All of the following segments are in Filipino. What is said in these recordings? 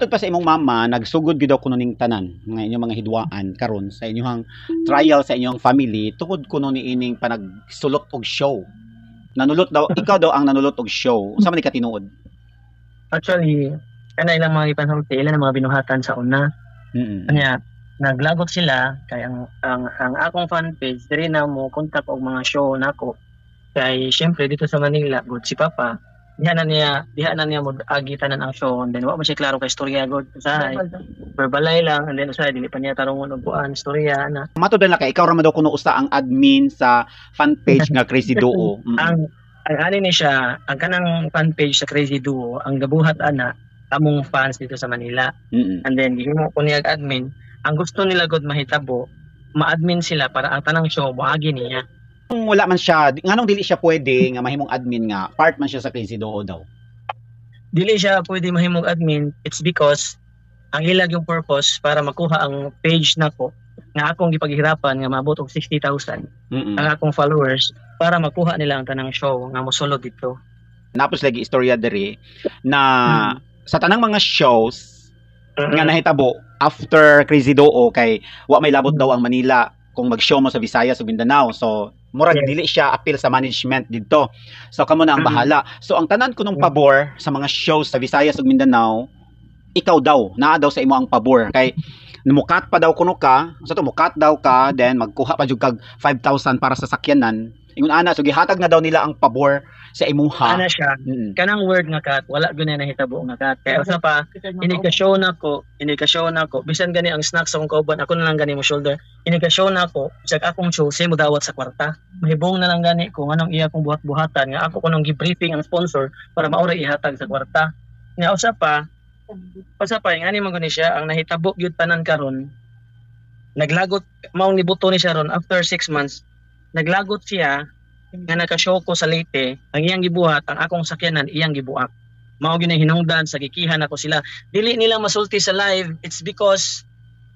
Matod pa sa imong mama, nagsugod gyud daw kuno ning tanan nga inyong mga hidwaan karon sa inyong trial sa inyong family tungod kuno ni ining panagsulot og show. Nanulot daw, ikaw daw ang nanulot og show. Unsa man ni ka tinuod? Actually, kanay lang mga ipansulti, ilan ang mga binuhatan sa una. Kanya, naglagot sila, kay ang akong fan page, diri na mo kontak og mga show nako. Kay syempre dito sa Manila, good si Papa, diha na niya mo agitanan ang show, and then wa mo siya klaro kay istorya god usahay. Verbalay lang, and then usahay dili pa niya tarungon og buan istorya na. Matod na kay ikaw ra man daw kuno usa ang admin sa fan page nga Crazy Duo. Ang ani ni siya, ang kanang fan page sa Crazy Duo, ang gabuhat ana among fans dito sa Manila. And then gihimo ko niya admin. Ang gusto nila god mahitabo, ma-admin sila para ang tanang show moagi niya. Kung wala man siya, nganong dili siya pwede nga mahimong admin nga part man siya sa Crazy Duo daw? Dili siya pwede mahimong admin, it's because ang ilag yung purpose para makuha ang page nako nga akong gipaghirapan nga maabot og 60,000 ang akong followers para makuha nila ang tanang show nga mosulod dito. Napos lagi istorya diri na sa tanang mga shows nga nahitabo after Crazy Duo kay wa may labot daw ang Manila kung mag-show mo sa Visayas o Mindanao. So murag dili siya appeal sa management dito. So kamo na ang bahala. So ang tanan ko nung pabor sa mga shows sa Visayas ug Mindanao, ikaw daw, naa daw sa imo ang pabor kay mukat pa daw kuno ka, sa to mukat daw ka, then magkuha pa jud kag 5,000 para sa sakyanan. Ingon ana, so gihatag na daw nila ang pabor sa imuha. Ana siya. Kanang word nga kat, wala gyud na nahitabo nga kat. Kaya usa pa, inikashow nako, bisan gani ang snacks sa akong kauban, ako na lang gani mo shoulder. Inikashow nako, sa akong show say mo dawat sa kwarta. Mahibong na lang gani kung anong iya kong buhat-buhatan nga ako kunong gi-briefing ang sponsor para maura ihatag sa kwarta. Nga usa pa ngani man gani siya ang nahitabo gyud tanan karon. Naglagot maong nibuto ni siya ron after 6 months. Naglagot siya nga naka-show ko sa Leyte, ang iyang gibuhat, ang akong sakyanan iyang gibuak. Mao gyud hinungdan sa gikihan ako sila. Dili nila masulti sa live, it's because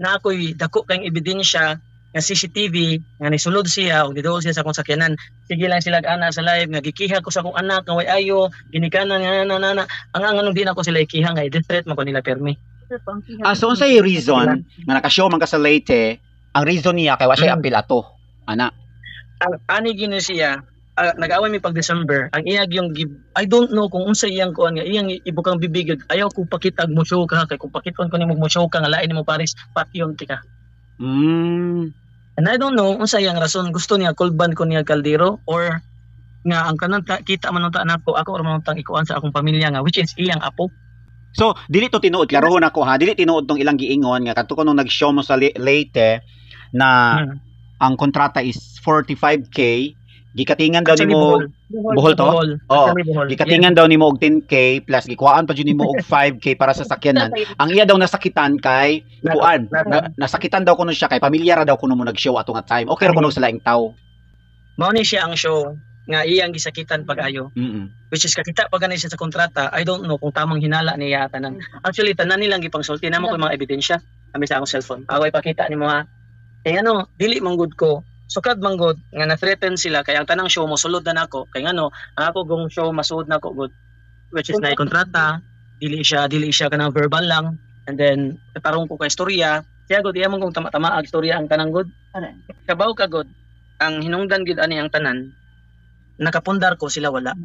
na ako'y dako kang ebidensya nga CCTV nga nisulod siya o giduol siya sa akong sakyanan. Sige lang sila ana sa live nga gikiha ko sa akong anak nga way ayo, ginikanan nga nana. Ang anong di na ko sila ikiha nga i-distress man ko nila permi. So unsay reason nga naka-show man ka sa Leyte, ang reason niya kay wa siya appeal ato. Ana. Ang ani gini siya, nag-away mi pag December, ang iyag yung I don't know kung unsa iyang kuan nga iyang ibukang bibig, ayaw ko pakitag mo show ka kay kung pakiton ko nimo mo show ka nga lain nimo Paris patyon tika. And I don't know unsa iyang rason, gusto niya kulban ko niya kaldero or nga ang kanang kita man unta nako ako ra man untang ikuan sa akong pamilya nga which is iyang apo. So dili to tinuod, klarohon ako ha, dili tinuod tong ilang giingon nga kadto nung nag-show mo sa Leyte na ang kontrata is 45k, gikatingan daw nimo Bohol to? Gikatingan daw nimo og 10k plus gikuhaan pa jud nimo og 5k para sa sakyanan. Ang iya daw nasakitan kay kuan, nasakitan daw kuno siya kay pamilyar daw kuno mo nag-show ato nga time. Okay ra kuno sa laing tawo. Mao ni siya ang show nga iyang gisakitan pag-ayo. Which is kakita pa gani siya sa kontrata. I don't know kung tamang hinala niya tanan. Actually tanan nilang gipangsulti namo ko mga ebidensya kami sa akong cellphone. Away pakita nimo ha. Kaya ano, dili manggod ko. Sukad manggod nga na-threaten sila kay ang tanang show mo sulod na nako. Kay ngano, ako gong show masud nako good. Which is na kontrata, dili siya kanang verbal lang. And then tarong ko kay istorya. Kaya good iya man kung tama-tama ang istorya ang tanang good. Kabaw ka good. Ang hinungdan gid ani ang tanan. Nakapundar ko sila wala.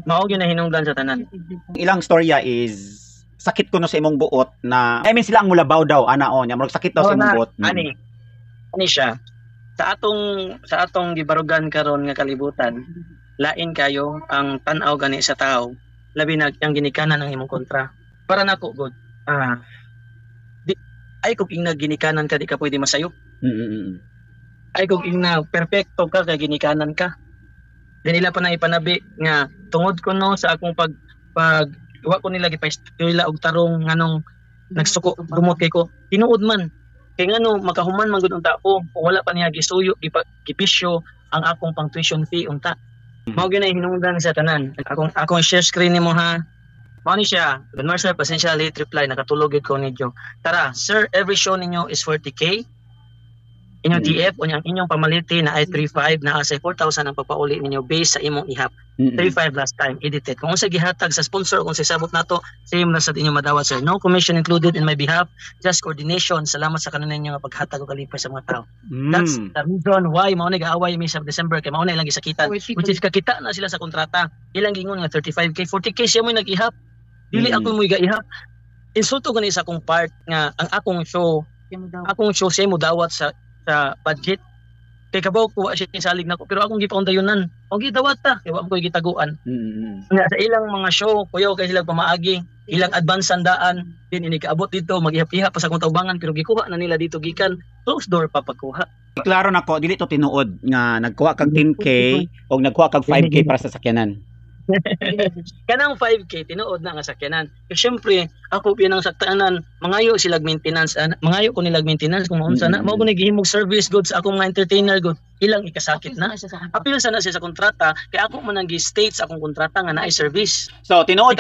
Mao gyud na hinungdan sa tanan. Ilang storya is sakit kuno sa imong buot na I mean sila ang mulabaw daw ana nya murag sakit daw sa imong buot. Ani siya sa atong gibarugan karon nga kalibutan, lain kayo ang tan-aw gani sa tao, labi na ang ginikanan ng imong kontra. Para nako good. Ay kung ingna ginikanan ka di ka pwede masayo. Ay kung ingna perfecto ka kay ginikanan ka. Dinila pa na ipanabi nga tungod ko no sa akong pag wa ko nila gipastila og tarong nganong nagsuko gumot kay ko. Tinuod man kay ngano makahuman man gud unta ko kung wala pa niya gisuyo gipisyo ang akong pang tuition fee unta. Mao gyud na hinungdan sa tanan. Akong share screen nimo ha. Mao ni siya. Good morning sir, pasensya late reply nakatulog gid ko nidyo. Tara, sir, every show ninyo is 40k. Inyong TF o inyong pamaliti na ay 35 na asay 4,000 ang pagpauli ninyo based sa imong ihap. 35 last time edited. Kung unsa gihatag sa sponsor kung sabot nato, same lang sa inyong madawat sir. No commission included in my behalf, just coordination. Salamat sa kanina ninyo nga paghatag og kalipay sa mga tao. That's the reason why mao na gaaway mi sa December kay mao na ilang gisakitan. Which is kakita na sila sa kontrata. Ilang gingon nga 35k, 40k siya mo nag-ihap. Dili ako mo iga-ihap. Insulto gani sa akong part nga ang akong show siya mo dawat sa budget. Kay kabaw ko siya salig nako pero akong gipaundayunan. O gidawat ta kay wa ko gitaguan. Nga sa ilang mga show kuyo kay sila pamaagi, ilang advance sandaan din inikaabot dito mag-ihap-ihap pa sa akong taubangan pero gikuha na nila dito gikan close door pa pagkuha. Klaro nako dili to tinuod nga nagkuha kag 10k o nagkuha kag 5k para sa sakyanan. Kanang 5k tinuod na nga sakyanan. Kasi syempre ako pinang saktanan mangayo sila maintenance mangayo ko nila maintenance kung maunsa na mao ko nagihimog service goods akong mga entertainer good ilang ikasakit na apil sana siya sa kontrata kay ako man nang gi-state sa akong kontrata nga naay service. So tinuod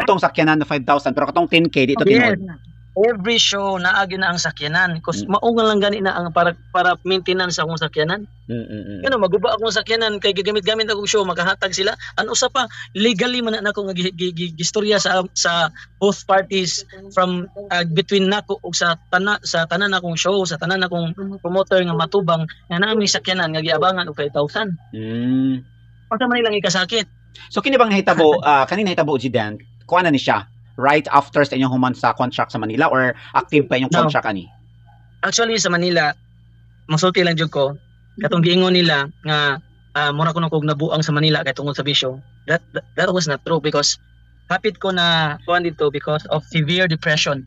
tong sakyanan na 5,000 pero katong 10k dito tinuod. Every show naagi na ang sakyanan kus maungan lang gani na ang para maintenance sa akong sakyanan. Ano maguba akong sakyanan kay gigamit-gamit akong show makahatag sila ano usa pa legally man na ako nga gistorya sa both parties from between nako ug sa tanan akong show sa tanan akong promoter nga matubang nga naami sakyanan nga giabangan og 5,000. Pagka man ilang ikasakit. So kini bang nahitabo kanina nahitabo Jidan kuha na ni siya right after sa inyong human sa contract sa Manila or active pa inyong contract ani? Actually sa Manila masulti lang jud ko katong giingon nila nga mura ko kog nabuang sa Manila kay tungod sa bisyo. That was not true because hapit ko na kuan dito because of severe depression.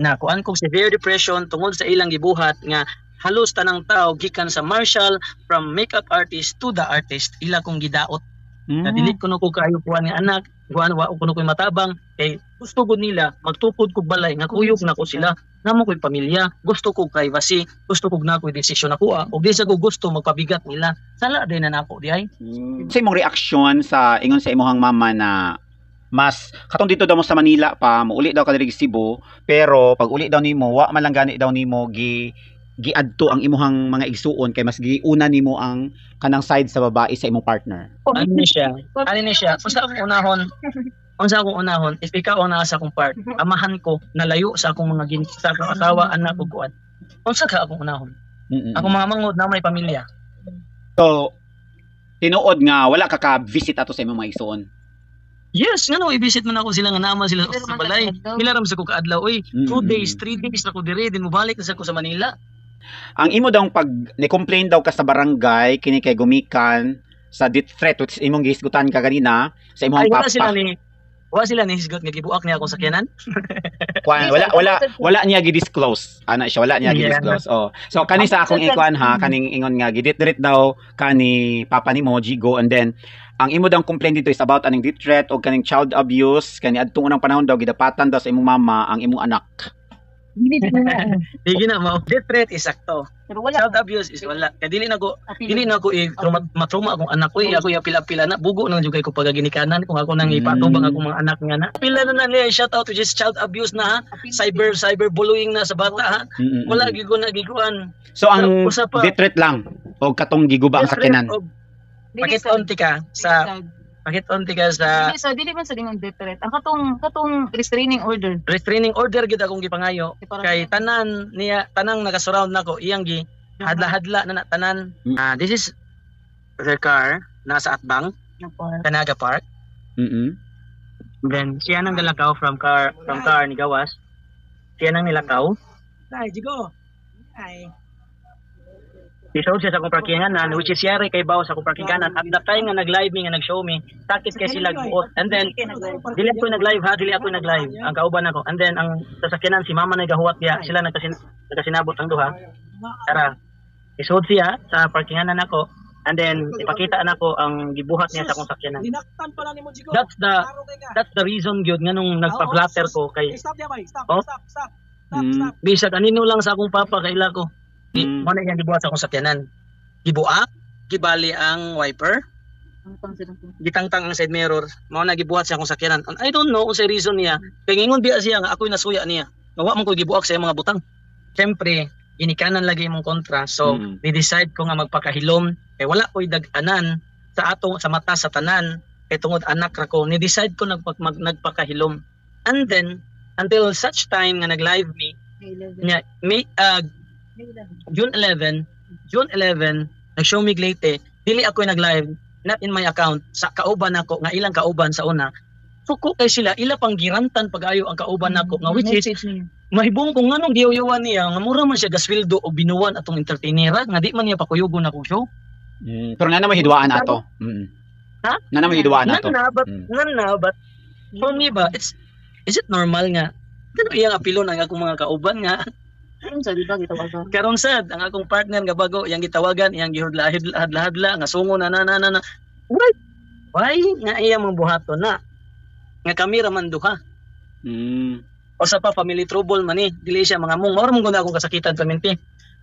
Na kuan kog severe depression tungod sa ilang gibuhat nga halos tanang tao gikan sa martial from makeup artist to the artist ila kong gidaot. Na dili ko ko kayo kuan nga anak, kuan wa ko ko'y matabang kay gusto gud nila magtupod kog balay nga kuyog na ko sila. Namo ko'y pamilya, gusto ko privacy, gusto ko na ko'y desisyon ako ug di sa ko gusto magpabigat nila. Sala din na nako di ay. Sa imong reaksyon sa ingon sa imong mama na mas katong dito daw mo sa Manila pa muuli daw ka diri sa Cebu pero pag uli daw nimo wa man lang gani daw nimo giadto ang imuhang mga igsuon kay mas giuna nimo ang kanang side sa babae sa imong partner. Ano ni siya? Unsa akong unahon if ikaw ang nasa akong part, amahan ko nalayo sa akong mga sa akong asawa, anak ug kuan. Unsa ka akong unahon? Akong mga mangod na may pamilya. So tinuod nga wala ka ka-visit ato sa imong mga igsuon. Yes, nga no, i-visit man ako sila nga naman sila sa balay. Milaram sa ko kaadlaw, 2 days, 3 days na ko diri, din mo balik na sa ko sa Manila. Ang imo daw pag ni-complain daw ka sa barangay kini kay gumikan sa death threat which imong gihisgutan ka kanina sa imong papa. Wala sila ni hisgot nga gibuak niya akong sakyanan. wala niya gi-disclose. Ana siya wala niya gi-disclose. Oh. So kani sa akong ikuan kaning ingon nga gidit-dirit daw kani papa ni Jigo and then ang imo daw complaint dito is about aning death threat o kaning child abuse kani adtong unang panahon daw gidapatan daw sa imong mama ang imong anak. Hindi na mo. Death threat is sakto. Pero wala. Child abuse is wala. Kaya dili na ko matrauma akong anak ko. Ako pila-pila na. Bugo nang jugay ko pagaginikanan. Kung ako nang ipatubang akong mga anak nga na. Pila na niya. Shout out to just child abuse na ha. Cyber bullying na sa bata ha. Wala giguan. So ang death threat lang. O katong giguba ang sakyanan. Pakitonti ka sa so dili man sa dingong death threat ang katong restraining order gid akong gipangayo kay tanang naka-surround nako iyang gi hadla na tanan. This is their car nasa Atbang Canaga Park. Then siya nang galakaw from car ni Gawas. Siya nang nilakaw. Ay Jigo. Ay isod siya sa akong parkinganan which is yari kay bawo sa akong parkinganan at the time nga nag-live nga nag-show me sakit kay sila buot and then dili ako nag-live ang kauban ako and then ang sasakyanan si mama na gahuwat diya sila nagkasinabot ang duha tara isod siya sa parkinganan ako and then ipakita nako ang gibuhat niya sa akong sakyanan. That's the reason gyud nganong nagpa-blatter ko kay stop. Bisag anino lang sa akong papa kay ila ko. Mo na yang gibuhat sa akong sakyanan. Gibuak, gibali ang wiper. Gitangtang ang side mirror. Mao na gibuhat sa akong sakyanan. And I don't know kung sa reason niya. Kay ingon biya siya nga ako'y nasuya niya. Nga wa man ko gibuak sa mga butang. Siyempre, inikanan lagi imong kontra. So ni-decide ko nga magpakahilom kay wala ko'y dag-anan sa mata sa tanan kay tungod anak ra ko. Ni-decide ko nagpakahilom. And then until such time nga nag-live me nya June 11 nag-show me Leyte, dili ako nag-live, not in my account, sa kauban ako nga ilang kauban sa una. So ko kay sila ila pang girantan pag-ayo ang kauban nako nga which is mahibong kung nganong giyaw-yawan niya nga mura man siya gasweldo o binuwan atong entertainera nga di man niya pakuyugon akong show. Pero nga naman hidwaan ato. Ha? Nga naman hidwaan ato. But for me ba, is it normal nga kano iyang apilo ng akong mga kauban nga Karon sa di ba gitawagan? karon sad ang akong partner nga bago iyang gitawagan iyang gihudla-hadla nga sungo na why nga iyang buhaton na nga kami ra man duha. O sa pa family trouble man dili siya mga mong mao man gud akong kasakitan paminti.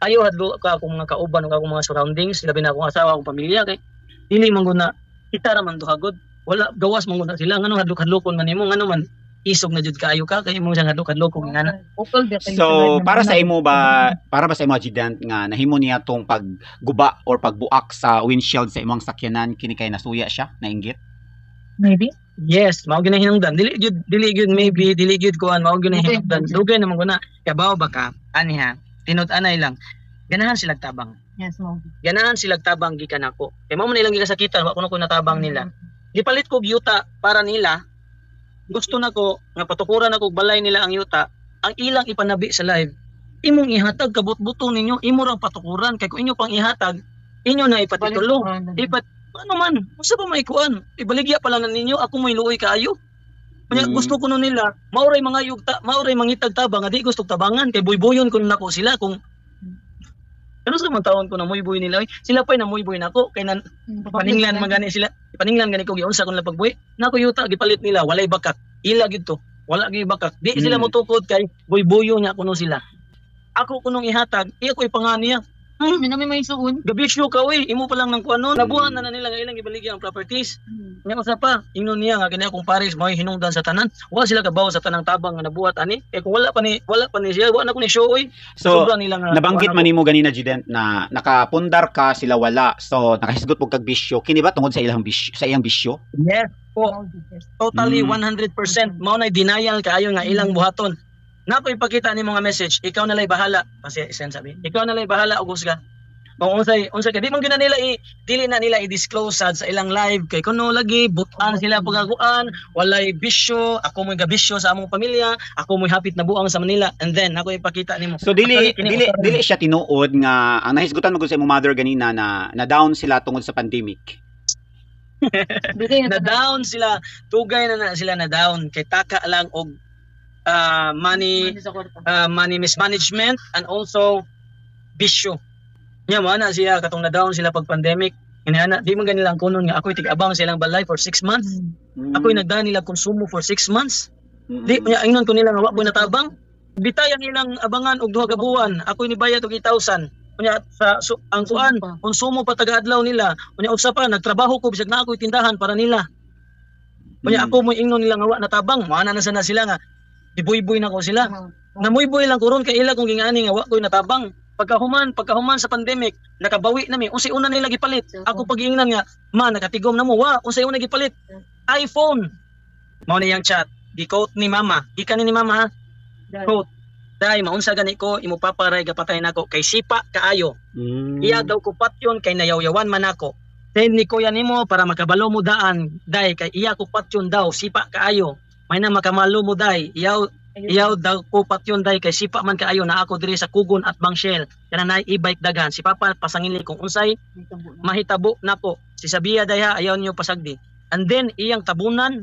Ayo hadlo ka akong mga kauban ug akong mga surroundings, labi na akong asawa, akong pamilya kay dili man gud na kita ra man duha gud. Wala gawas man gud na sila ngano hadlok-hadlokon man nimo ngano man isog na jud kaayo ka kay imong sang hadlok-hadlokon ngana. So para sa imo ba accident nga nahimo niya tong pagguba or pagbuak sa windshield sa imong sakyanan kini kay nasuya siya nainggit? Maybe. Yes, mao gyud hinungdan. Dili gyud maybe, dili gyud kuan mao gyud hinungdan. Dugay naman guna. Kabaw ba ka? Ani ha. Tinud-anay lang. Ganahan silang tabang. Yes, mo. Ganahan silang tabang gikan ako. Kay mao man ilang gikasakitan wa kuno ko natabang nila. Gipalit ko yuta para nila. Gusto na ko nga patukuran ako balay nila ang yuta. Ang ilang ipanabi sa live. Imong ihatag kabut-buto ninyo, imo ra patukuran kay kung inyo pang ihatag, inyo na ipatitulo. Ano man, usa pa may kuan. Ibaligya pa lang na ninyo, ako may luoy kaayo. Kanya gusto ko no nila, mauray mga yugta, mauray mangitag tabang, nga di gusto tabangan kay boy-boyon ko nako sila kung ano sa mga taon ko na moy-boy nila, sila pa na moy-boy nako kay nan paninglan magani sila. Paninglan gani ko giunsa kon la pagboy. Nako yuta gipalit nila, walay bakak. Ila gid to. Wala gyud bakak. Di sila motukod kay boy-boyo nya kuno sila. Ako kunong ihatag, iya ko ipanganiya. Minami may suon. Gabisyo ka imo pa lang ng kuanon. Nabuhan na nila nga ilang ibaligya ang properties. Nya usa pa, ingnon niya nga gani akong pares mao hinungdan sa tanan. Wa sila kabaw sa tanang tabang nga nabuhat ani. Kung wala pa ni siya, wa na ko ni show oy. So nabanggit man nimo ganina Jident na nakapundar ka sila wala. So nakahisgot og kag bisyo. Kini ba tungod sa iyang bisyo? Yes. Totally 100% mao na denial kaayo nga ilang buhaton. Nako ipakita ni mga message, ikaw na lay bahala. Kasi isen sabi, ikaw na lay bahala og husga. Kung unsay ka di man gina nila dili na nila i-disclose sa ilang live kay kuno lagi butan sila pagakuan, walay bisyo, ako mo'y gabisyo sa among pamilya, ako mo'y hapit na buang sa Manila and then nako ipakita nimo. So dili siya tinuod nga ang nahisgutan mo gud sa imong mother ganina na down sila tungod sa pandemic. na down sila, tugay na sila na down kay taka lang og money mismanagement and also bisyo. Nya mo na siya katong na down sila pag pandemic. Inana di man ganila ang kunon nga ako'y tig-abang silang balay for 6 months. Ako'y nagdaan nila konsumo for 6 months. Di nya ingnon ko nila nga wa ko natabang. Bitay ang ilang abangan og duha ka buwan. Ako'y nibayad og 8,000. Unya sa ang kuan konsumo pa taga-adlaw nila. Unya usa pa nagtrabaho ko bisag na ako'y tindahan para nila. Unya ako mo ingnon nila nga wa natabang. Maana na sana sila nga iboy-boy na ko sila. Namoy-boy lang ko ron kay ila kung gingani nga wa ko'y natabang. Pagkahuman sa pandemic, nakabawi nami. Unsay una nila gipalit? Ako pag-ingnan nga, nakatigom na mo. Wa, unsay una gipalit? iPhone. Mao ni yang chat. Gi-quote ni mama. Gikan ni mama ha. Quote. Dai maunsa gani ko imo paparay gapatay nako kay sipa kaayo. Iya daw ko patyon kay nayaw-yawan man ako. Send ni kuya nimo para makabalo mo daan. Dai kay iya ko patyon daw sipa kaayo. May na makamalo mo day, iyaw daw ko patyon day kay sipa man kaayo na ako diri sa Kugon at Bangshel. Kana nay e-bike daghan si papa pasangili kung unsay mahitabo nako. Si Sabia day ha ayaw niyo pasagdi. And then iyang tabunan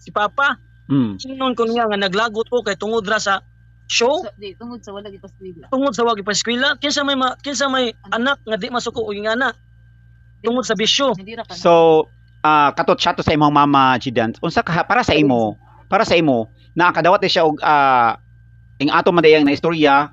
si papa. Sinon ko niya nga naglagot ko kay tungod ra sa show. Tungod sa wala gipaskwela. Tungod sa wala gipaskwela, kinsa may anak nga di masuko og ingana. Tungod sa bisyo. So katot siya to sa imong mama Jident unsa ka para sa imo nakakadawat siya og ing ato man dayang na istorya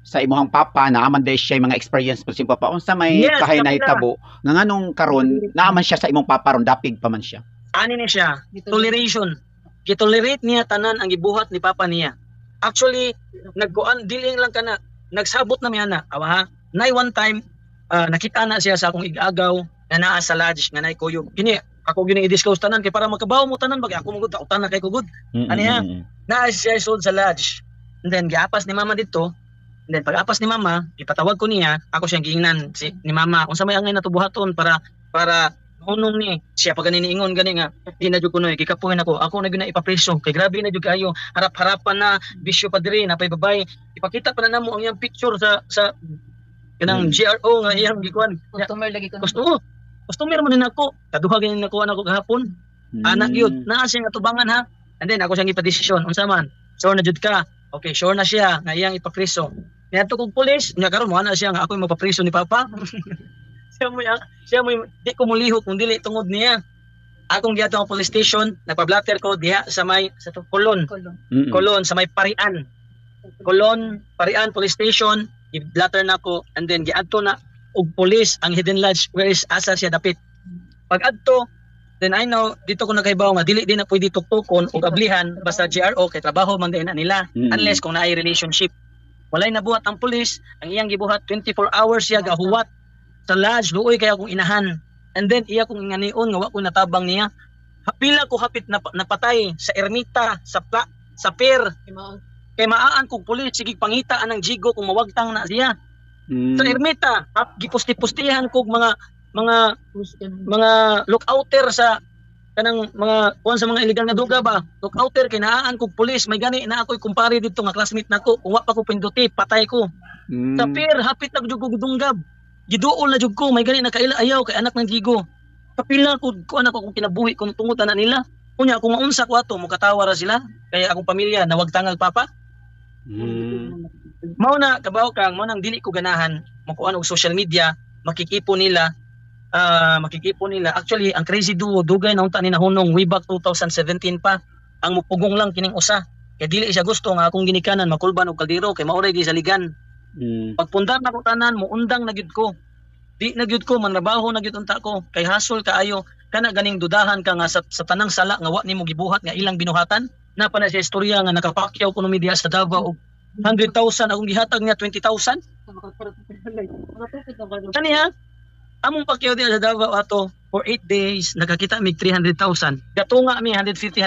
sa imong papa na aman day siya mga experience po si papa unsa may kahay na hitabo nga nganong karon naaman siya sa imong papa ron dapig pa man siya ani ni siya toleration gitolerate niya tanan ang gibuhat ni papa niya actually nagkuan dili lang kana nagsabot na miya na awa ha. Nay one time nakita na siya sa akong igagaw nga naa sa lodge nga nay kuyog. Kini ako gini i-disclose tanan kay para makabaw mo tanan bagay ako mugod ta na kay kugod. Ani ha? Naa siya sold sa lodge. And then giapas ni mama dito. And then pag-apas ni mama, ipatawag ko niya, ako siyang giingnan ni mama unsa may angay natubuhaton para hunong ni siya pag ganiniingon gani nga di na jud kuno gikapuhin ako na gyud na ipapreso kay grabe na jud kayo harap-harapan na bisyo pa diri napay babay ipakita pa na namo ang iyang picture sa kanang GRO nga iyang gikuan Customer lagi ko. customer man nako kaduha gani nako nako gahapon anak yun naa siya nga tubangan ha and then ako siyang ipa-desisyon unsa man sure na jud ka okay sure na siya nga iyang ipapreso niadto kog pulis nya karon mo na siya nga ako mapapreso ni papa siya mo di ko mulihok kung dili tungod niya akong giadto ang police station nagpa-blatter ko diha sa may sa Colon sa may Parian police station i-blatter na ko and then giadto na og police ang Hidden Lodge where is asa siya dapit pag adto then I know dito ko nakahibaw nga dili din na pwede tuktukon og ablihan basta GRO kay trabaho man din na nila unless kung naay relationship walay nabuhat ang police ang iyang gibuhat 24 hours siya gahuwat sa lodge luoy kaya akong inahan and then iya kong inganion nga wa ko natabang niya pila ko hapit na napatay sa ermita sa pier kay maaan kog pulis sige pangita anang jigo kung mawagtang na siya sa ermita gipusti-pustihan kog mga lookouter sa kanang mga kuan sa mga illegal na duga ba lookouter kay naaan kog pulis may gani na ako'y kumpare dito nga classmate nako kung wa pa ko pinduti patay ko sa pier hapit na jud kog dunggab giduol na jud ko may gani na kaila ayaw kay anak ng Jigo kapila ko anak ko kung kinabuhi kung tungod na nila kunya kung maunsa ko ato mukatawa ra sila kaya akong pamilya nawagtangal papa mao na kabaw kang mao nang dili ko ganahan makuan og social media makikipo nila actually ang Crazy Duo dugay na unta ni nahunong way back 2017 pa ang mupugong lang kining usa kay dili siya gusto nga akong ginikanan makulban og kaldero kay maoray di saligan pagpundar na ko tanan mo undang na gyud ko di na gyud ko manrabaho na gyud unta ko kay hasol kaayo kana ganing dudahan ka nga sa tanang sala nga wa nimo gibuhat nga ilang binuhatan na pa na sa istorya nga nakapakyaw kuno media sa Davao og 100,000 akong gihatag niya 20,000 kaniya among pakyaw din sa Davao ato for 8 days nakakita mig 300,000 gatunga mi 150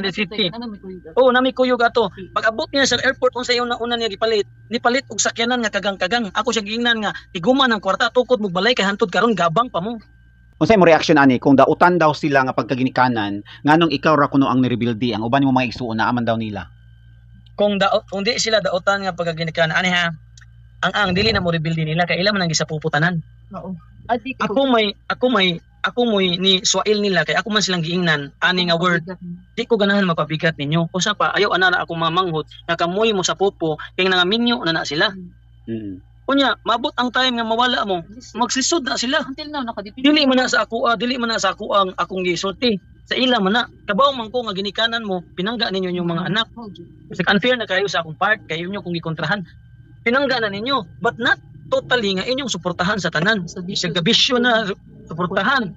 nami kuyog ato pag abot niya sa airport unsa yung una niya nipalit og sakyanan nga kagang ako siya giingnan nga iguman ang kwarta tukod mo balay kay hantud karon gabang pa mo unsay mo reaction ani kung dautan daw sila nga pagkaginikanan nganong ikaw ra kuno ang nirebuildi ang uban mo mga igsuon na aman daw nila kung di sila dautan nga pagkaginikanan ani ha ang dili na mo rebuildi nila kay ila man ang gisapuputanan Oo. ako may ni Swail nila kay ako man silang giingnan ani nga word di ko ganahan mapabigat ninyo usa pa ayaw ana ako mamanghot nga kamoy mo sa pupo kay nangaminyo na sila kunya mabot ang time nga mawala mo magsisod na sila Until now, nakadipindi. dili man na sa ako ang akong gisulti sa ila man na kabaw man ko nga ginikanan mo pinangga ninyo yung mga anak kasi unfair na kayo sa akong part kayo nyo kung gikontrahan pinangga na ninyo but not totally nga inyong suportahan sa tanan sa gabisyo na suportahan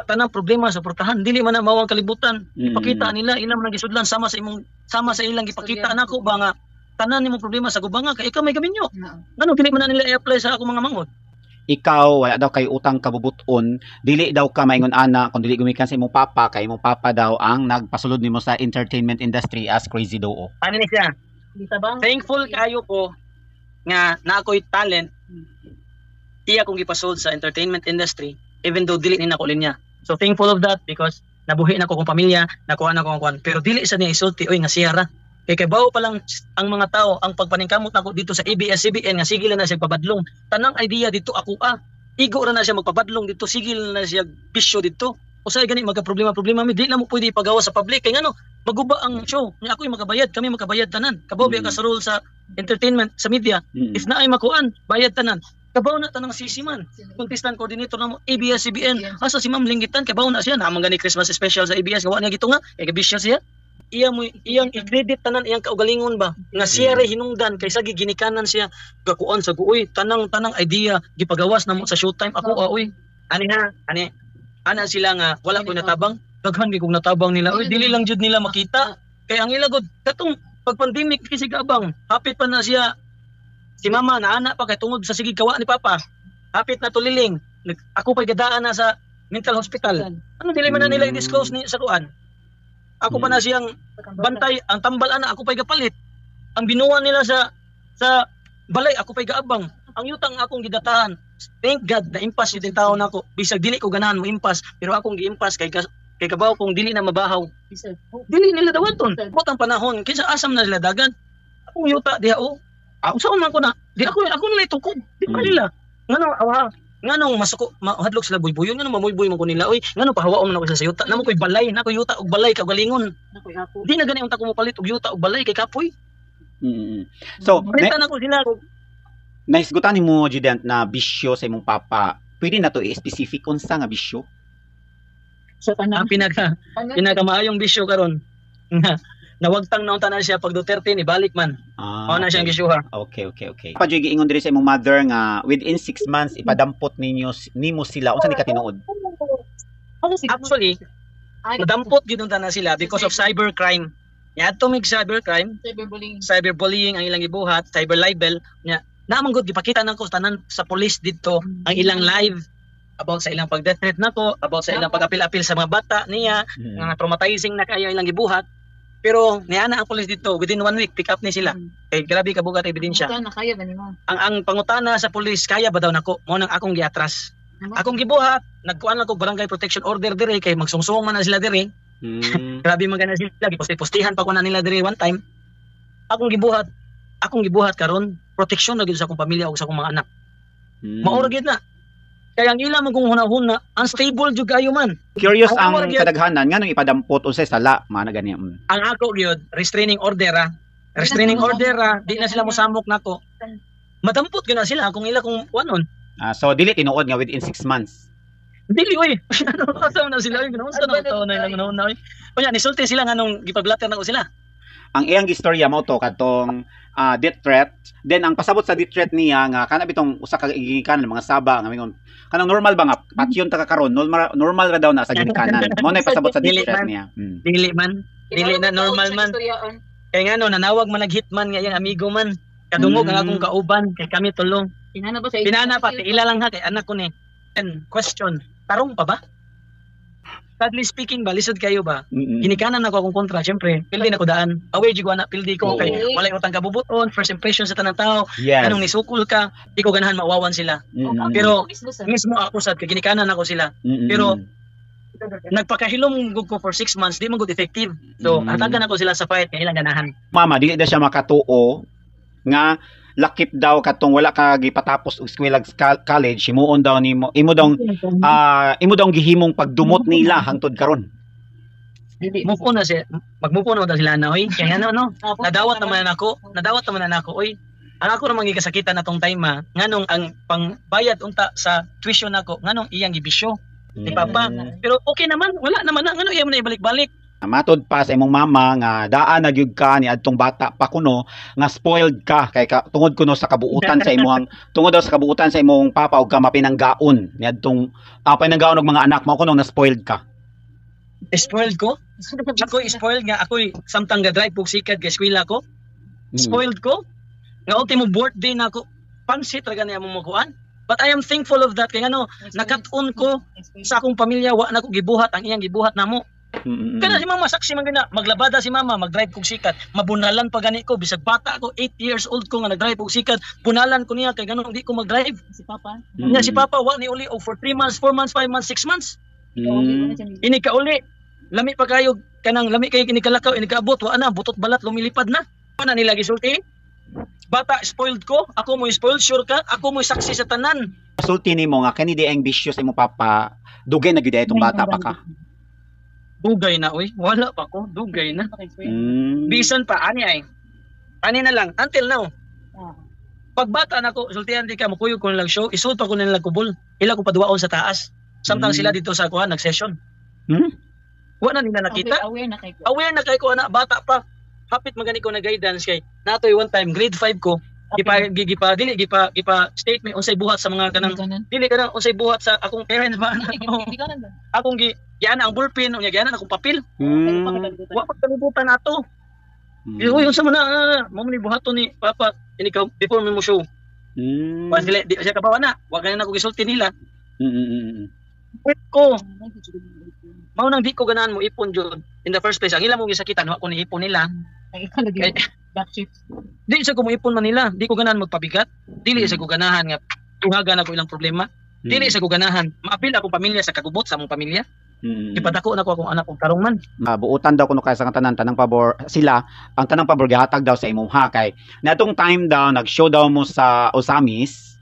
tanang problema suportahan dili man na mawang kalibutan ipakita nila ilang man gisudlan sama sa ilang ipakita nako ba nga tanan nimo problema sa gubanga kay ikaw may gaminyo ngano dili man na nila i-apply sa ako mga manghod ikaw wala daw kay utang kabubuton dili daw ka maingon ana kung dili gumikan sa imong papa kay imong papa daw ang nagpasulod nimo sa entertainment industry as Crazy Duo ani ni siya thankful kayo ko nga na ako'y talent iya kong gipasold sa entertainment industry even though dili ni nako linya so thankful of that because nabuhi na ko kong pamilya nakuha na ko kong pero dili sa niya isulti oy nga siya ra kay bawo pa lang ang mga tao ang pagpaningkamot nako dito sa ABS-CBN nga sigil na siya pabadlong tanang idea dito ako igo ra na siya magpabadlong dito sigil na siya bisyo dito usay gani magka-problema mi di na mo pwede ipagawa sa public kay ngano maguba ang show nga ako'y makabayad kami makabayad tanan kabaw biya ka sa role sa entertainment sa media if na ay makuan bayad tanan kabaw na tanang sisiman contestant coordinator na mo ABS-CBN asa si Ma'am Linggitan kabaw na siya namang gani Christmas special sa ABS gawa niya gito nga kay gabisya siya iyang i-credit tanan iyang kaugalingon ba nga siya ray hinungdan kaysa giginikanan siya gakuan sa guoy tanang idea gipagawas na mo sa showtime ako oy ani ana sila nga wala ko natabang daghan gi kong natabang nila oy dili lang jud nila makita kay ang ilagod katong pag pandemic kasi gabang hapit pa na siya Si mama naana pa kay tungod sa sige kawa ni papa. Hapit na tuliling. Ako pa'y gadaan na sa mental hospital. Ano dili man na nila i-disclose ni sa kuan? Ako pa na siyang bantay, ang tambal ana ako pa'y gapalit. Ang binuwan nila sa balay ako pa'y gaabang. Ang yutang akong gidatahan. Thank God na impas yung tao na ako. Bisag dili ko ganahan mo impas, pero akong giimpas kay kabaw kong dili na mabahaw. Dili nila dawaton. Bot ang panahon kinsa asam na sila dagan. Akong yuta diha o. Usaon man ko na. Di ako na itukod. Di pa nila. Nganong masuko mahadlok sila buybuyon nganong mamuyboy man ko nila oy nganong pahawaon man ako sa yuta namo koy balay na koy yuta og balay kagalingon di na gani unta ko mopalit og yuta og balay kay kapoy. So renta na ko sila naisgutan nimo Judent na bisyo sa imong papa, pwede na to i-specific unsa nga bisyo? Sa ang pinakamaayong bisyo karon nawagtang naunta na siya pag Duterte ni balik man. Mao na siyang gisyuha. Okay. Pa joy giingon diri sa imong mother nga within 6 months ipadampot nimo sila unsa ni katinuod? Actually, madampot gid unta na sila because of cybercrime. Ya ato mig cybercrime, cyberbullying ang ilang gibuhat, cyber libel nya naman gud gipakita nako tanan sa police didto ang ilang live about sa ilang pag-death threat nako, about sa ilang pag-apil-apil sa mga bata niya, nga traumatizing na kayo ilang gibuhat. Pero niana ang police dito within 1 week pick up ni sila. Kay grabe ka bugat ebidensya. Kaya ba nimo? Ang pangutana sa police kaya ba daw nako mo nang akong giatras. Akong gibuhat, nagkuan lang ko barangay protection order dire kay magsungsong man na sila dire. Grabe man gana sila giposti-postihan pa ko na nila dire one time. Akong gibuhat karon protection na gyud sa akong pamilya ug sa akong mga anak. Maura gyud na. Kaya ang ilang magong hunahuna, unstable jud kayo man. Curious ang kadaghanan nganong ipadampot unsay sala man gani. Ang ako gyud restraining order Restraining order di na sila mosamok nako. Madampot gyud na sila kung ila kung kuanon. So dili tinuod nga within 6 months. Dili oy. Ano na sila oy, unsa na taon na ilang hunahuna oy. Kunya nisulti sila nganong gipablatter nako sila. Ang iyang gistorya mo to katong death threat, then ang pasabot sa death threat niya nga kana bitong usa ka gigikanan mga saba nga mingon kanang normal ba nga patyon ta karon normal ra daw na sa gigikanan mo na pasabot sa death threat niya. Dili na normal man kay ngano nanawag man nag-hitman nga iyang amigo man kadungog ang akong kauban kay kami tulong pinana pa ila lang ha kay anak ko ni. And question tarong pa ba? Sadly speaking ba, lisod kayo ba? Ginikanan na ko akong kontra, syempre, pildi na ko daan. Away jigo na pildi ko kay walay utang kabubuton, first impression sa tanang tao. Anong nisukul ka, di ko ganahan mawawan sila. Pero mismo ako sad kay ginikanan ako sila. Pero nagpakahilom gud ko for 6 months, di man gud effective. So, hatagan ako sila sa fight kay ilang ganahan. Mama, dili na siya makatuo nga lakip daw katong wala ka gipatapos og eskwela college himuon daw nimo imo daw gihimong pagdumot nila hangtod karon. Move on na siya. Mag-move on na sila na oy. Kaya no. Nadawat naman ako oy. Ang ako namang gikasakitan natong time nganong ang pangbayad unta sa tuition nako nganong iyang gibisyo ni papa. Pero okay naman, wala naman na ngano iyang na ibalik-balik. Matod pa sa imong mama nga daan na gyud ka ni adtong bata pa kuno nga spoiled ka kay tungod kuno sa kabuutan sa imong tungod daw sa kabuutan sa imong papa ug ka mapinanggaon ni adtong pinanggaon og mga anak mo kuno na spoiled ka. Spoiled ko? Ako spoiled nga ako samtang ga-drive pug sikat kay eskwela ko. Spoiled ko. Nga ultimo birthday na ako pansit ra gani among makuan. But I am thankful of that kay ngano nakat-on ko sa akong pamilya wa na ko gibuhat ang iyang gibuhat namo. Kana si mama saksi man gina maglabada si mama mag-drive kog sikat mabunalan pa gani ko bisag bata ako 8 years old ko nga nag-drive kog sikat bunalan ko niya kay ganun di ko mag-drive si papa wa ni uli og for 3 months 4 months 5 months 6 months ini ka uli lami pa kayo kanang lami kay kini kalakaw ini kaabot wa na butot balat lumilipad na ana nila gisulti bata spoiled ko ako mo spoiled sure ka ako mo saksi sa tanan sulti nimo nga kani di ang bisyo sa imong papa dugay na gyud itong bata pa ka. Dugay na oy, wala pa ko, dugay na. Bisan pa ani na lang until now. Pagbata nako, sultihan di ka makuyog ko lang show, isuot pa ko nila kubol. Ila ko paduwaon sa taas. Samtang sila dito sa kuha nag-session. Wa na nila nakita. Aware na kay ko ana bata pa. Hapit magani ko na guidance kay natoy one time grade 5 ko. Gipa statement unsay buhat sa mga kanang dili kanang unsay buhat sa akong parents ba akong giana ang ballpen unya giana akong papel wa pa kalibutan nato Uy, unsa man na, mo ni buhaton ni papa ini ka before mo show. Wa sila di siya kabawa na, wa ganin ako gisulti nila. Wait ko. Mao nang di ko ganahan mo ipon jud. In the first place, ang ilang mo gisakitan wa ko ni ipon nila. Ay, ikaw lagi. Backship. Di sa ko mo ipon man nila, di ko ganahan magpabigat. Dili sa ko ganahan nga tuhagan ako ilang problema. Dili sa ko ganahan maapil akong pamilya sa kagubot sa among pamilya. Ipadako na ko akong anak kong karong man. Buutan daw kuno kay sa tanang pabor sila, ang tanang pabor gihatag daw sa imong ha kay natong time daw nag-show daw mo sa Osamis.